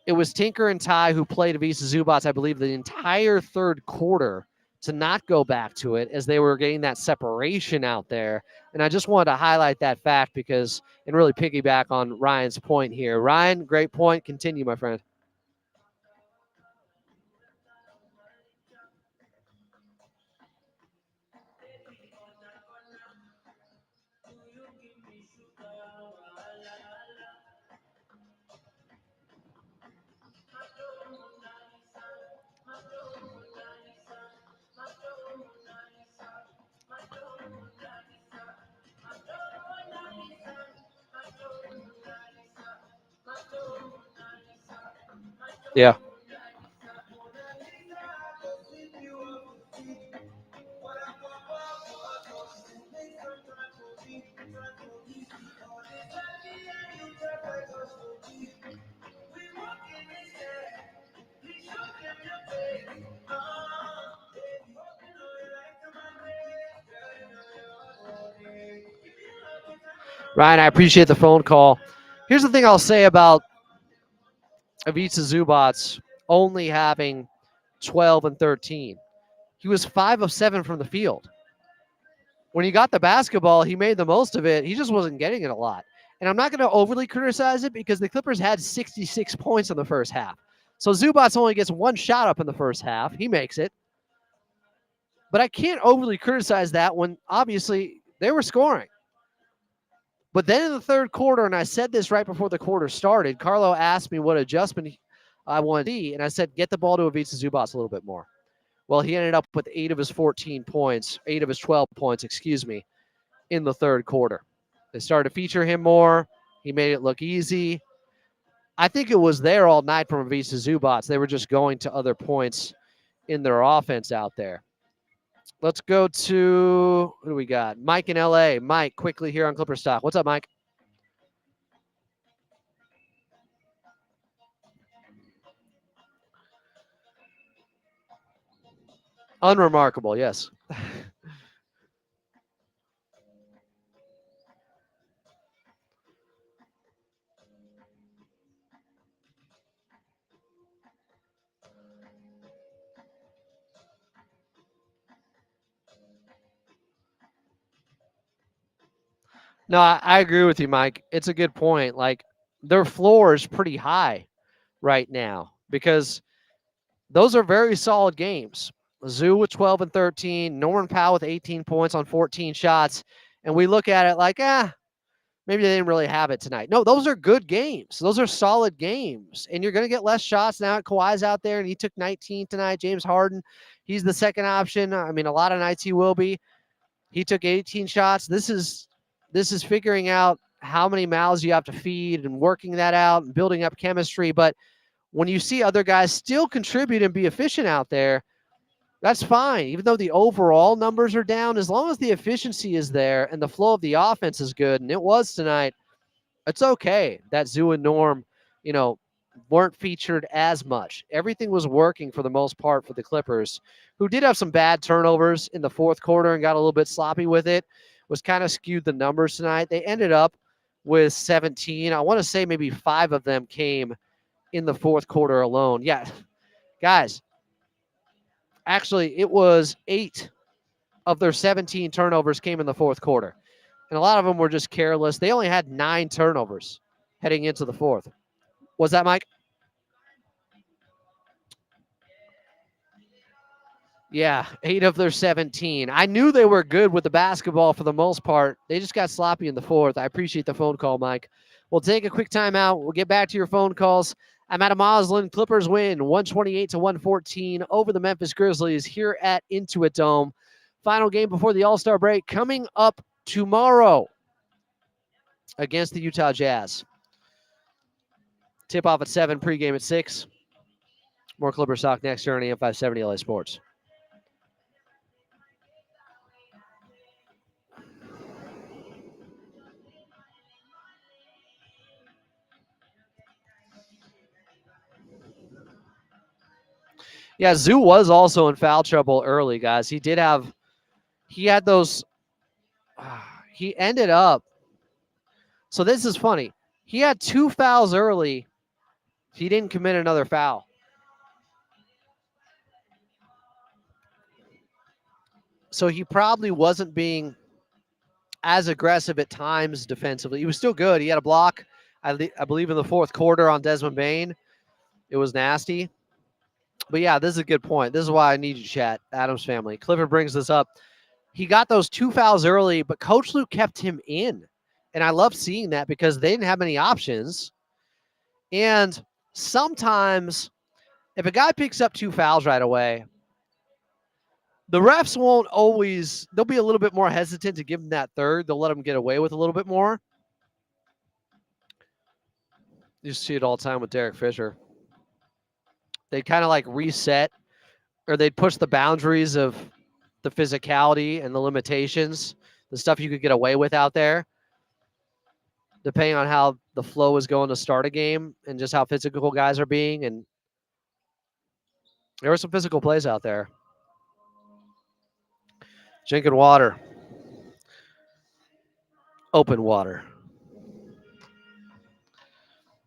it was Tinker and Ty who played Ivica Zubac, I believe, the entire third quarter to not go back to it as they were getting that separation out there. And I just wanted to highlight that fact because and really piggyback on Ryan's point here. Ryan, great point. Continue, my friend. Yeah. Ryan, I appreciate the phone call. Here's the thing I'll say about Ivica Zubac only having 12 and 13. He was 5 of 7 from the field. When he got the basketball, he made the most of it. He just wasn't getting it a lot. And I'm not going to overly criticize it because the Clippers had 66 points in the first half. So Zubac only gets one shot up in the first half. He makes it. But I can't overly criticize that when obviously they were scoring. But then in the third quarter, and I said this right before the quarter started, Carlo asked me what adjustment I wanted to see, and I said, get the ball to Ivica Zubac a little bit more. Well, he ended up with 8 of his 12 points, in the third quarter. They started to feature him more. He made it look easy. I think it was there all night from Ivica Zubac. They were just going to other points in their offense out there. Let's go to, who do we got? Mike in LA. Mike, quickly here on Clipper Stock. What's up, Mike? Unremarkable, yes. No, I agree with you, Mike. It's a good point. Like, their floor is pretty high right now because those are very solid games. Zoo with 12 and 13, Norman Powell with 18 points on 14 shots. And we look at it like, maybe they didn't really have it tonight. No, those are good games. Those are solid games. And you're going to get less shots now. Kawhi's out there, and he took 19 tonight. James Harden, he's the second option. I mean, a lot of nights he will be. He took 18 shots. This is figuring out how many mouths you have to feed and working that out and building up chemistry. But when you see other guys still contribute and be efficient out there, that's fine. Even though the overall numbers are down, as long as the efficiency is there and the flow of the offense is good, and it was tonight, it's okay that Zoo and Norm, weren't featured as much. Everything was working for the most part for the Clippers, who did have some bad turnovers in the fourth quarter and got a little bit sloppy with it, was kind of skewed the numbers tonight. They ended up with 17. I want to say maybe 5 of them came in the fourth quarter alone. Yeah, guys, actually, it was 8 of their 17 turnovers came in the fourth quarter. And a lot of them were just careless. They only had 9 turnovers heading into the fourth. Was that, Mike? Yeah, 8 of their 17. I knew they were good with the basketball for the most part. They just got sloppy in the fourth. I appreciate the phone call, Mike. We'll take a quick timeout. We'll get back to your phone calls. I'm at a Moslin. Clippers win 128-114 over the Memphis Grizzlies here at Intuit Dome. Final game before the All-Star break coming up tomorrow against the Utah Jazz. Tip-off at 7, pregame at 6. More Clippers talk next here on AM 570 LA Sports. Yeah, Zoo was also in foul trouble early, guys. He had those, he ended up, so this is funny. He had 2 fouls early. He didn't commit another foul. So he probably wasn't being as aggressive at times defensively. He was still good. He had a block, I believe, in the fourth quarter on Desmond Bane. It was nasty. But yeah, this is a good point. This is why I need you, chat, Adams family. Clifford brings this up. He got those 2 fouls early, but Coach Luke kept him in. And I love seeing that because they didn't have many options. And sometimes if a guy picks up 2 fouls right away, the refs won't always, they'll be a little bit more hesitant to give him that third. They'll let him get away with a little bit more. You see it all the time with Derek Fisher. They'd kind of like reset, or they'd push the boundaries of the physicality and the limitations, the stuff you could get away with out there, depending on how the flow is going to start a game and just how physical guys are being. And there were some physical plays out there. Drinking water. Open water.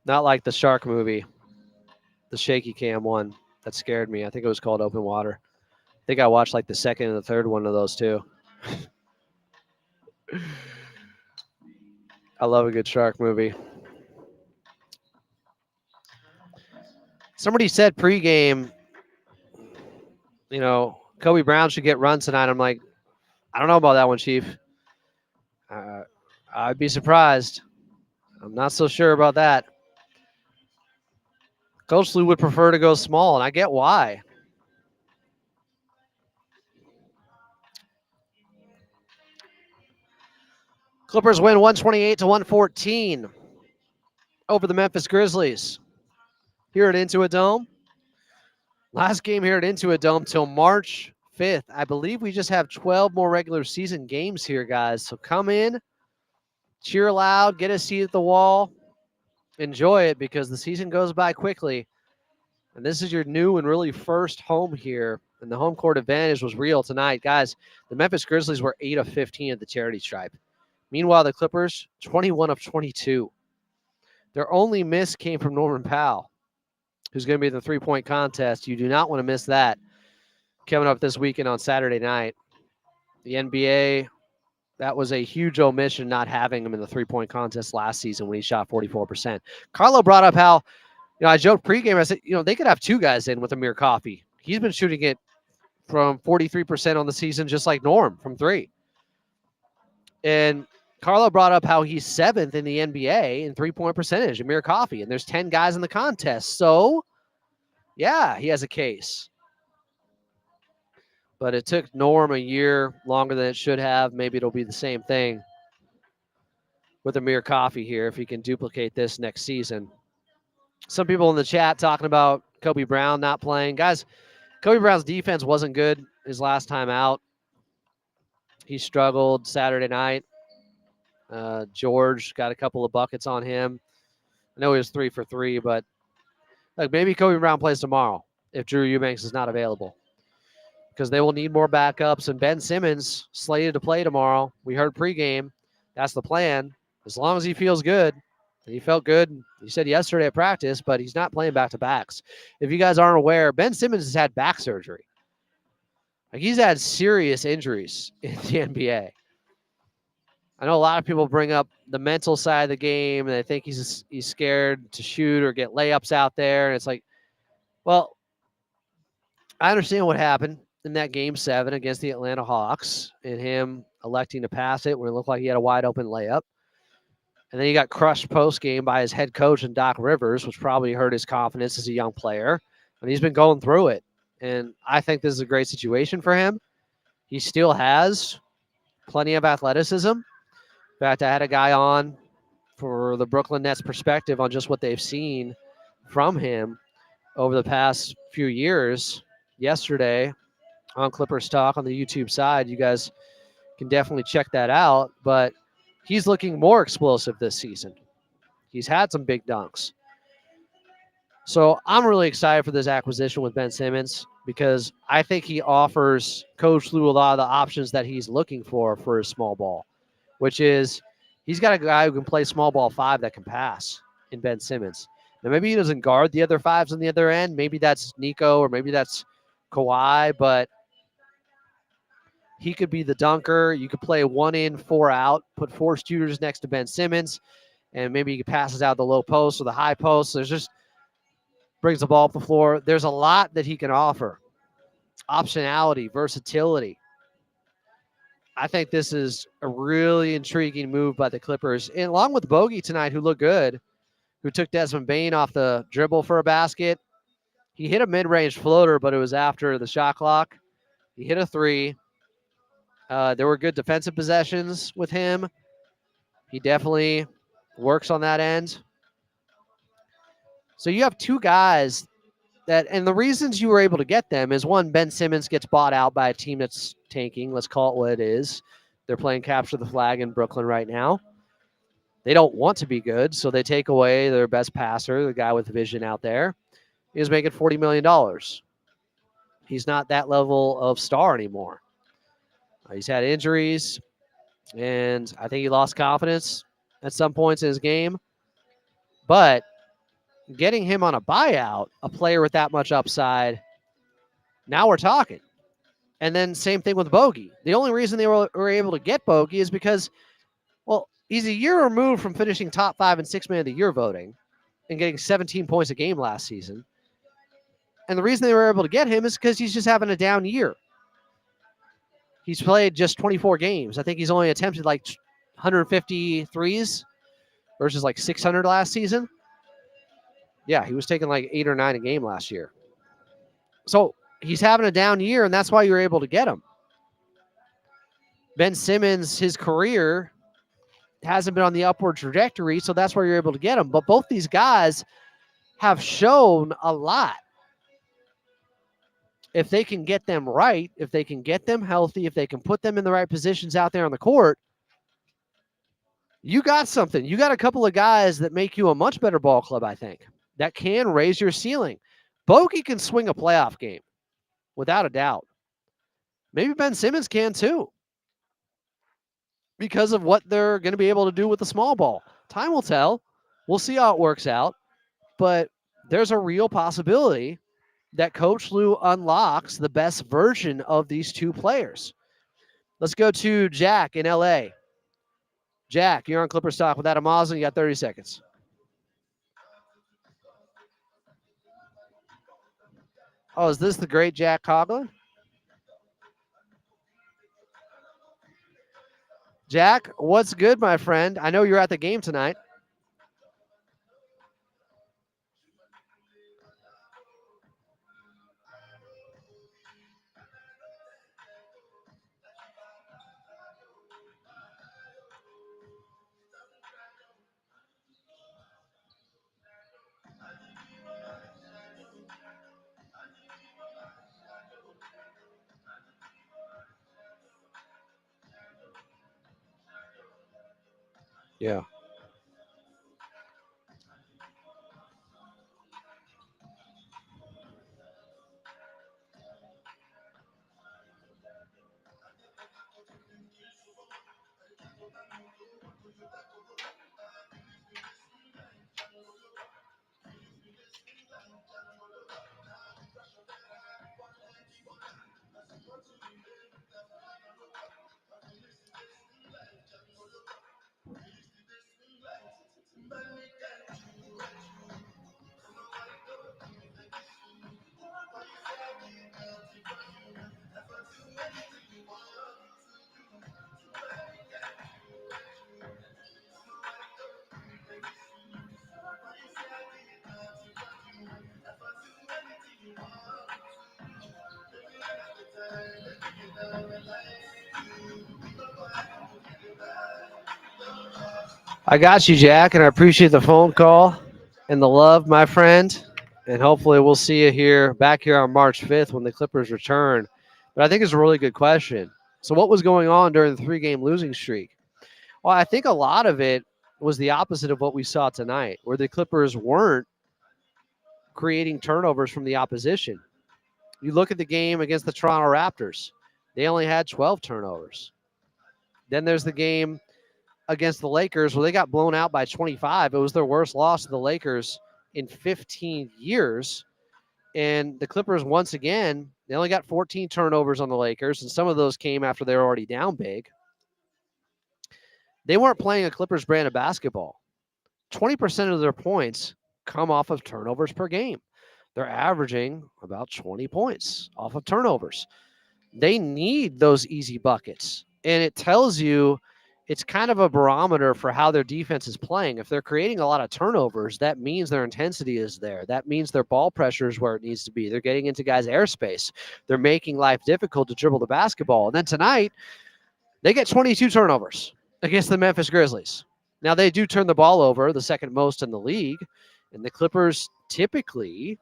Not like the shark movie, the shaky cam one that scared me. I think it was called Open Water. I think I watched like the second and the third one of those too. I love a good shark movie. Somebody said pregame, Kobe Brown should get runs tonight. I'm like, I don't know about that one, Chief. I'd be surprised. I'm not so sure about that. Coach Lou would prefer to go small, and I get why. Clippers win 128-114 over the Memphis Grizzlies here at Intuit Dome. Last game here at Intuit Dome till March 5th. I believe we just have 12 more regular season games here, guys. So come in, cheer loud, get a seat at the wall, enjoy it because the season goes by quickly. And this is your new and really first home here And the home court advantage was real tonight. Guys, the Memphis Grizzlies were 8 of 15 at the charity stripe. Meanwhile, the Clippers, 21 of 22. Their only miss came from Norman Powell, who's going to be in the three-point contest. You do not want to miss that coming up this weekend on Saturday night. The NBA, that was a huge omission not having him in the three-point contest last season when he shot 44%. Carlo brought up how, I joked pregame, I said, they could have two guys in with Amir Coffey. He's been shooting it from 43% on the season, just like Norm from three. And Carlo brought up how he's 7th in the NBA in three-point percentage, Amir Coffey, and there's 10 guys in the contest. So, yeah, he has a case. But it took Norm a year longer than it should have. Maybe it'll be the same thing with Amir Coffey here if he can duplicate this next season. Some people in the chat talking about Kobe Brown not playing. Guys, Kobe Brown's defense wasn't good his last time out. He struggled Saturday night. George got a couple of buckets on him. I know he was 3 for 3, but maybe Kobe Brown plays tomorrow if Drew Eubanks is not available, because they will need more backups. And Ben Simmons slated to play tomorrow. We heard pregame. That's the plan. As long as he feels good. And he felt good. He said yesterday at practice, but he's not playing back-to-backs. If you guys aren't aware, Ben Simmons has had back surgery. He's had serious injuries in the NBA. I know a lot of people bring up the mental side of the game, and they think he's scared to shoot or get layups out there. And it's like, well, I understand what happened in that Game 7 against the Atlanta Hawks and him electing to pass it when it looked like he had a wide-open layup. And then he got crushed post-game by his head coach and Doc Rivers, which probably hurt his confidence as a young player. And he's been going through it. And I think this is a great situation for him. He still has plenty of athleticism. In fact, I had a guy on for the Brooklyn Nets perspective on just what they've seen from him over the past few years yesterday on Clippers Talk on the YouTube side. You guys can definitely check that out. But he's looking more explosive this season. He's had some big dunks. So I'm really excited for this acquisition with Ben Simmons because I think he offers Coach Lue a lot of the options that he's looking for his small ball, which is he's got a guy who can play small ball 5 that can pass in Ben Simmons. Now, maybe he doesn't guard the other 5s on the other end. Maybe that's Nico or maybe that's Kawhi, but he could be the dunker. You could play 1 in, 4 out, put 4 shooters next to Ben Simmons, and maybe he passes out the low post or the high post. There's just brings the ball up the floor. There's a lot that he can offer. Optionality, versatility. I think this is a really intriguing move by the Clippers. And along with Bogey tonight, who looked good, who took Desmond Bane off the dribble for a basket. He hit a mid-range floater, but it was after the shot clock. He hit a 3. There were good defensive possessions with him. He definitely works on that end. So you have 2 guys that, and the reasons you were able to get them is, one, Ben Simmons gets bought out by a team that's tanking. Let's call it what it is. They're playing capture the flag in Brooklyn right now. They don't want to be good, so they take away their best passer, the guy with vision out there. He was making $40 million. He's not that level of star anymore. He's had injuries, and I think he lost confidence at some points in his game. But getting him on a buyout, a player with that much upside, now we're talking. And then same thing with Bogey. The only reason they were able to get Bogey is because, well, he's a year removed from finishing top 5 in 6 Man of the Year voting and getting 17 points a game last season. And the reason they were able to get him is because he's just having a down year. He's played just 24 games. I think he's only attempted like 150 threes versus like 600 last season. Yeah, he was taking like 8 or 9 a game last year. So he's having a down year, and that's why you were able to get him. Ben Simmons, his career hasn't been on the upward trajectory, so that's why you're able to get him. But both these guys have shown a lot. If they can get them right, if they can get them healthy, if they can put them in the right positions out there on the court, you got something. You got a couple of guys that make you a much better ball club, I think, that can raise your ceiling. Bogey can swing a playoff game. without a doubt. Maybe Ben Simmons can too, because of what they're going to be able to do with the small ball. Time will tell. We'll see how it works out. But there's a real possibility that Coach Lue unlocks the best version of these two players. Let's go to Jack in LA. Jack, you're on Clippers Talk with Adam Mosley. You got 30 seconds. Oh, is this the great Jack Coughlin? Jack, what's good, my friend? I know you're at the game tonight. Yeah. I got you, Jack, and I appreciate the phone call and the love, my friend. And hopefully we'll see you back here on March 5th when the Clippers return. But I think it's a really good question. So what was going on during the 3-game losing streak? Well, I think a lot of it was the opposite of what we saw tonight, where the Clippers weren't creating turnovers from the opposition. You look at the game against the Toronto Raptors, they only had 12 turnovers. Then there's the game against the Lakers where they got blown out by 25. It was their worst loss to the Lakers in 15 years. And the Clippers, once again, they only got 14 turnovers on the Lakers, and some of those came after they were already down big. They weren't playing a Clippers brand of basketball. 20% of their points come off of turnovers per game. They're averaging about 20 points off of turnovers. They need those easy buckets. And it tells you, it's kind of a barometer for how their defense is playing. If they're creating a lot of turnovers, that means their intensity is there. That means their ball pressure is where it needs to be. They're getting into guys' airspace. They're making life difficult to dribble the basketball. And then tonight, they get 22 turnovers against the Memphis Grizzlies. Now, they do turn the ball over, the second most in the league. And the Clippers typically,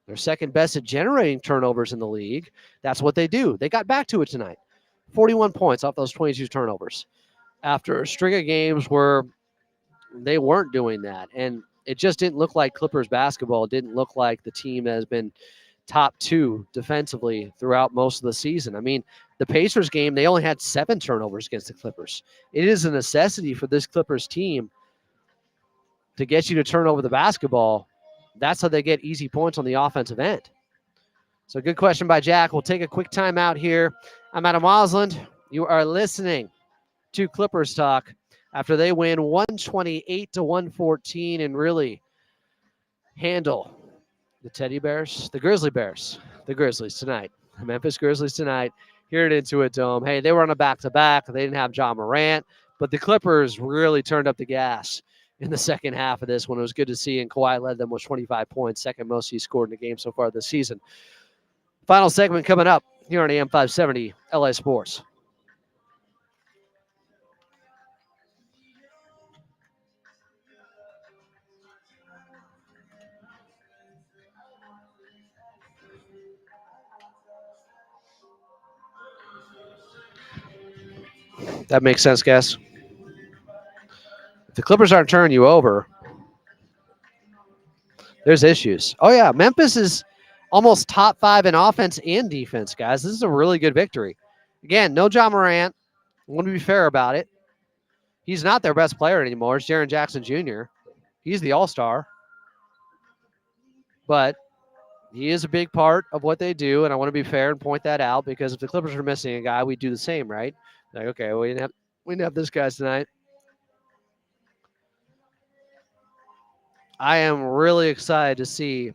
they're second best at generating turnovers in the league. That's what they do. They got back to it tonight. 41 points off those 22 turnovers after a string of games where they weren't doing that. And it just didn't look like Clippers basketball. It didn't look like the team that has been top 2 defensively throughout most of the season. I mean, the Pacers game, they only had 7 turnovers against the Clippers. It is a necessity for this Clippers team to get you to turn over the basketball. That's how they get easy points on the offensive end. So good question by Jack. We'll take a quick time out here. I'm Adam Osland. You are listening to Clippers Talk after they win 128-114 and really handle the Teddy Bears, the Grizzly Bears, the Grizzlies tonight, the Memphis Grizzlies tonight here at Intuit Dome. Hey, they were on a back-to-back. They didn't have John Morant, but the Clippers really turned up the gas in the second half of this one. It was good to see, and Kawhi led them with 25 points, second most he scored in a game so far this season. Final segment coming up here on AM 570 LA Sports. That makes sense, guys. If the Clippers aren't turning you over, there's issues. Oh, yeah, Memphis is almost top 5 in offense and defense, guys. This is a really good victory. Again, no John Morant. I want to be fair about it. He's not their best player anymore. It's Jaren Jackson Jr. He's the all-star. But he is a big part of what they do, and I want to be fair and point that out because if the Clippers are missing a guy, we'd do the same, right? Like, okay, we didn't have this guy tonight. I am really excited to see.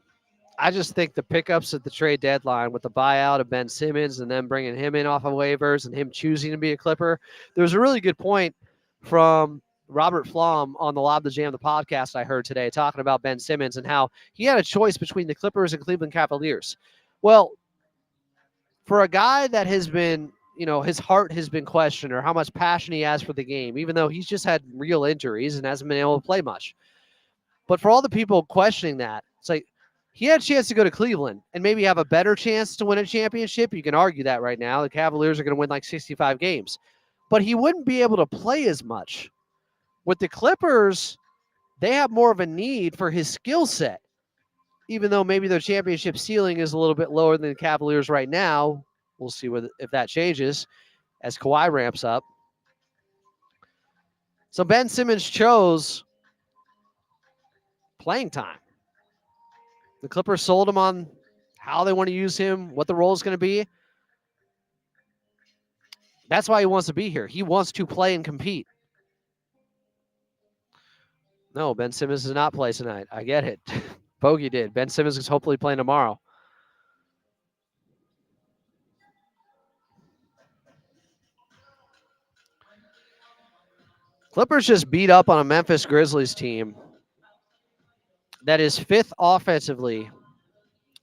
I just think the pickups at the trade deadline with the buyout of Ben Simmons and then bringing him in off of waivers and him choosing to be a Clipper. There was a really good point from Robert Flom on the Lob the Jam, the podcast I heard today, talking about Ben Simmons and how he had a choice between the Clippers and Cleveland Cavaliers. Well, for a guy that has been, his heart has been questioned or how much passion he has for the game, even though he's just had real injuries and hasn't been able to play much. But for all the people questioning that, it's like he had a chance to go to Cleveland and maybe have a better chance to win a championship. You can argue that right now. The Cavaliers are going to win like 65 games. But he wouldn't be able to play as much. With the Clippers, they have more of a need for his skill set. Even though maybe their championship ceiling is a little bit lower than the Cavaliers right now. We'll see if that changes as Kawhi ramps up. So Ben Simmons chose playing time. The Clippers sold him on how they want to use him, what the role is going to be. That's why he wants to be here. He wants to play and compete. No, Ben Simmons does not play tonight. I get it. Bogey did. Ben Simmons is hopefully playing tomorrow. Clippers just beat up on a Memphis Grizzlies team that is 5th offensively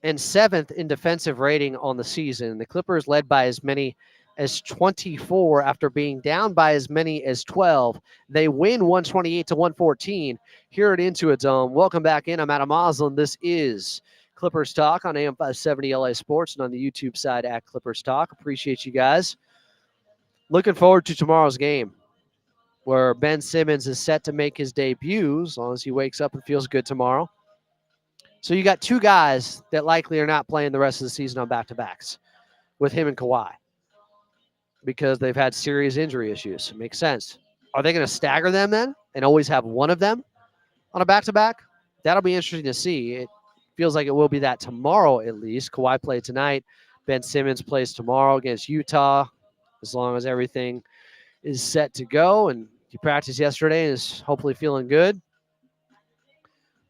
and 7th in defensive rating on the season. The Clippers led by as many as 24 after being down by as many as 12. They win 128-114 here at Intuit Dome. Welcome back in. I'm Adam Moslin. This is Clippers Talk on AM 570 LA Sports and on the YouTube side at Clippers Talk. Appreciate you guys. Looking forward to tomorrow's game where Ben Simmons is set to make his debut as long as he wakes up and feels good tomorrow. So you got 2 guys that likely are not playing the rest of the season on back-to-backs with him and Kawhi because they've had serious injury issues. It makes sense. Are they going to stagger them then and always have one of them on a back-to-back? That'll be interesting to see. It feels like it will be that tomorrow at least. Kawhi played tonight. Ben Simmons plays tomorrow against Utah as long as everything is set to go. And he practiced yesterday and is hopefully feeling good.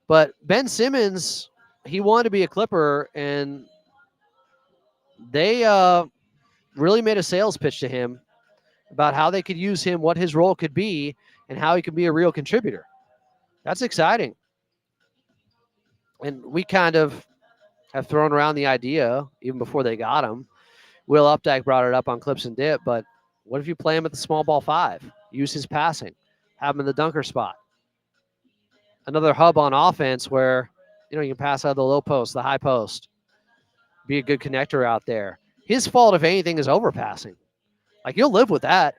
But Ben Simmons, he wanted to be a Clipper, and they really made a sales pitch to him about how they could use him, what his role could be, and how he could be a real contributor. That's exciting. And we kind of have thrown around the idea, even before they got him. Will Updike brought it up on Clips and Dip, but what if you play him at the small ball 5? Use his passing. Have him in the dunker spot. Another hub on offense where, you can pass out of the low post, the high post. Be a good connector out there. His fault, if anything, is overpassing. Like, you'll live with that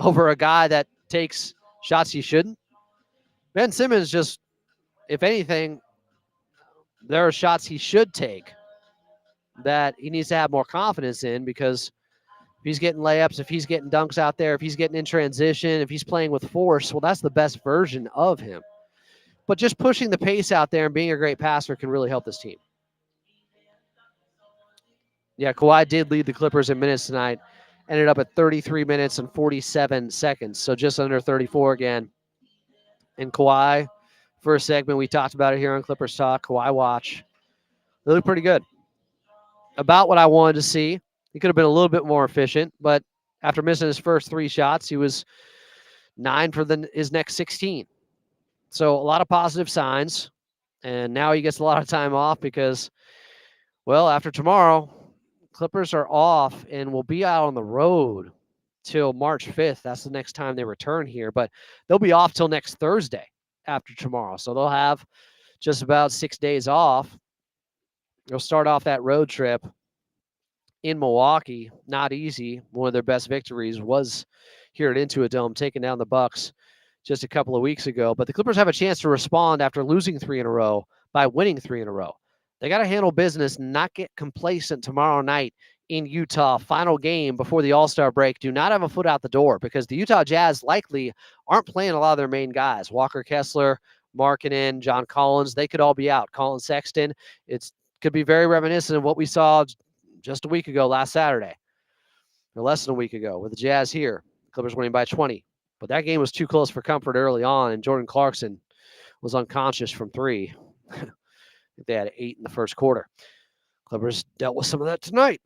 over a guy that takes shots he shouldn't. Ben Simmons just, if anything, there are shots he should take that he needs to have more confidence in because if he's getting layups, if he's getting dunks out there, if he's getting in transition, if he's playing with force, well, that's the best version of him. But just pushing the pace out there and being a great passer can really help this team. Yeah, Kawhi did lead the Clippers in minutes tonight. Ended up at 33 minutes and 47 seconds, so just under 34 again. And Kawhi, first segment, we talked about it here on Clippers Talk, Kawhi Watch. They look pretty good. About what I wanted to see. He could have been a little bit more efficient, but after missing his first 3 shots, he was 9 for his next 16. So a lot of positive signs, and now he gets a lot of time off because, well, after tomorrow, Clippers are off and will be out on the road till March 5th. That's the next time they return here, but they'll be off till next Thursday after tomorrow. So they'll have just about 6 days off. They'll start off that road trip in Milwaukee. Not easy. One of their best victories was here at Intuit Dome, taking down the Bucks just a couple of weeks ago. But the Clippers have a chance to respond after losing 3 in a row by winning 3 in a row. They got to handle business, not get complacent tomorrow night in Utah. Final game before the All-Star break. Do not have a foot out the door because the Utah Jazz likely aren't playing a lot of their main guys. Walker Kessler, Markkanen, John Collins, they could all be out. Colin Sexton, could be very reminiscent of what we saw just a week ago last Saturday, or less than a week ago with the Jazz here. Clippers winning by 20. But that game was too close for comfort early on, and Jordan Clarkson was unconscious from 3. They had 8 in the first quarter. Clippers dealt with some of that tonight.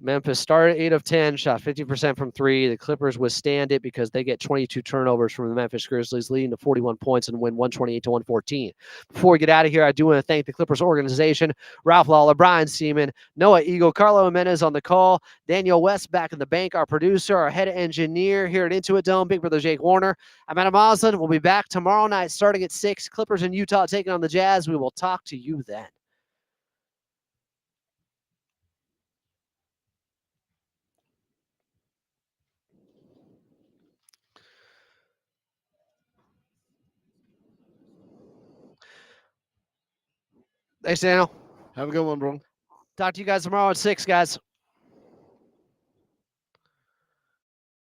Memphis started 8 of 10, shot 50% from 3. The Clippers withstand it because they get 22 turnovers from the Memphis Grizzlies, leading to 41 points and win 128-114. Before we get out of here, I do want to thank the Clippers organization, Ralph Lawler, Brian Seaman, Noah Eagle, Carlo Jimenez on the call, Daniel West back in the bank, our producer, our head engineer here at Intuit Dome, Big Brother Jake Warner. I'm Adam Oslin. We'll be back tomorrow night starting at 6. Clippers in Utah taking on the Jazz. We will talk to you then. Thanks, Daniel. Have a good one, bro. Talk to you guys tomorrow at 6, guys.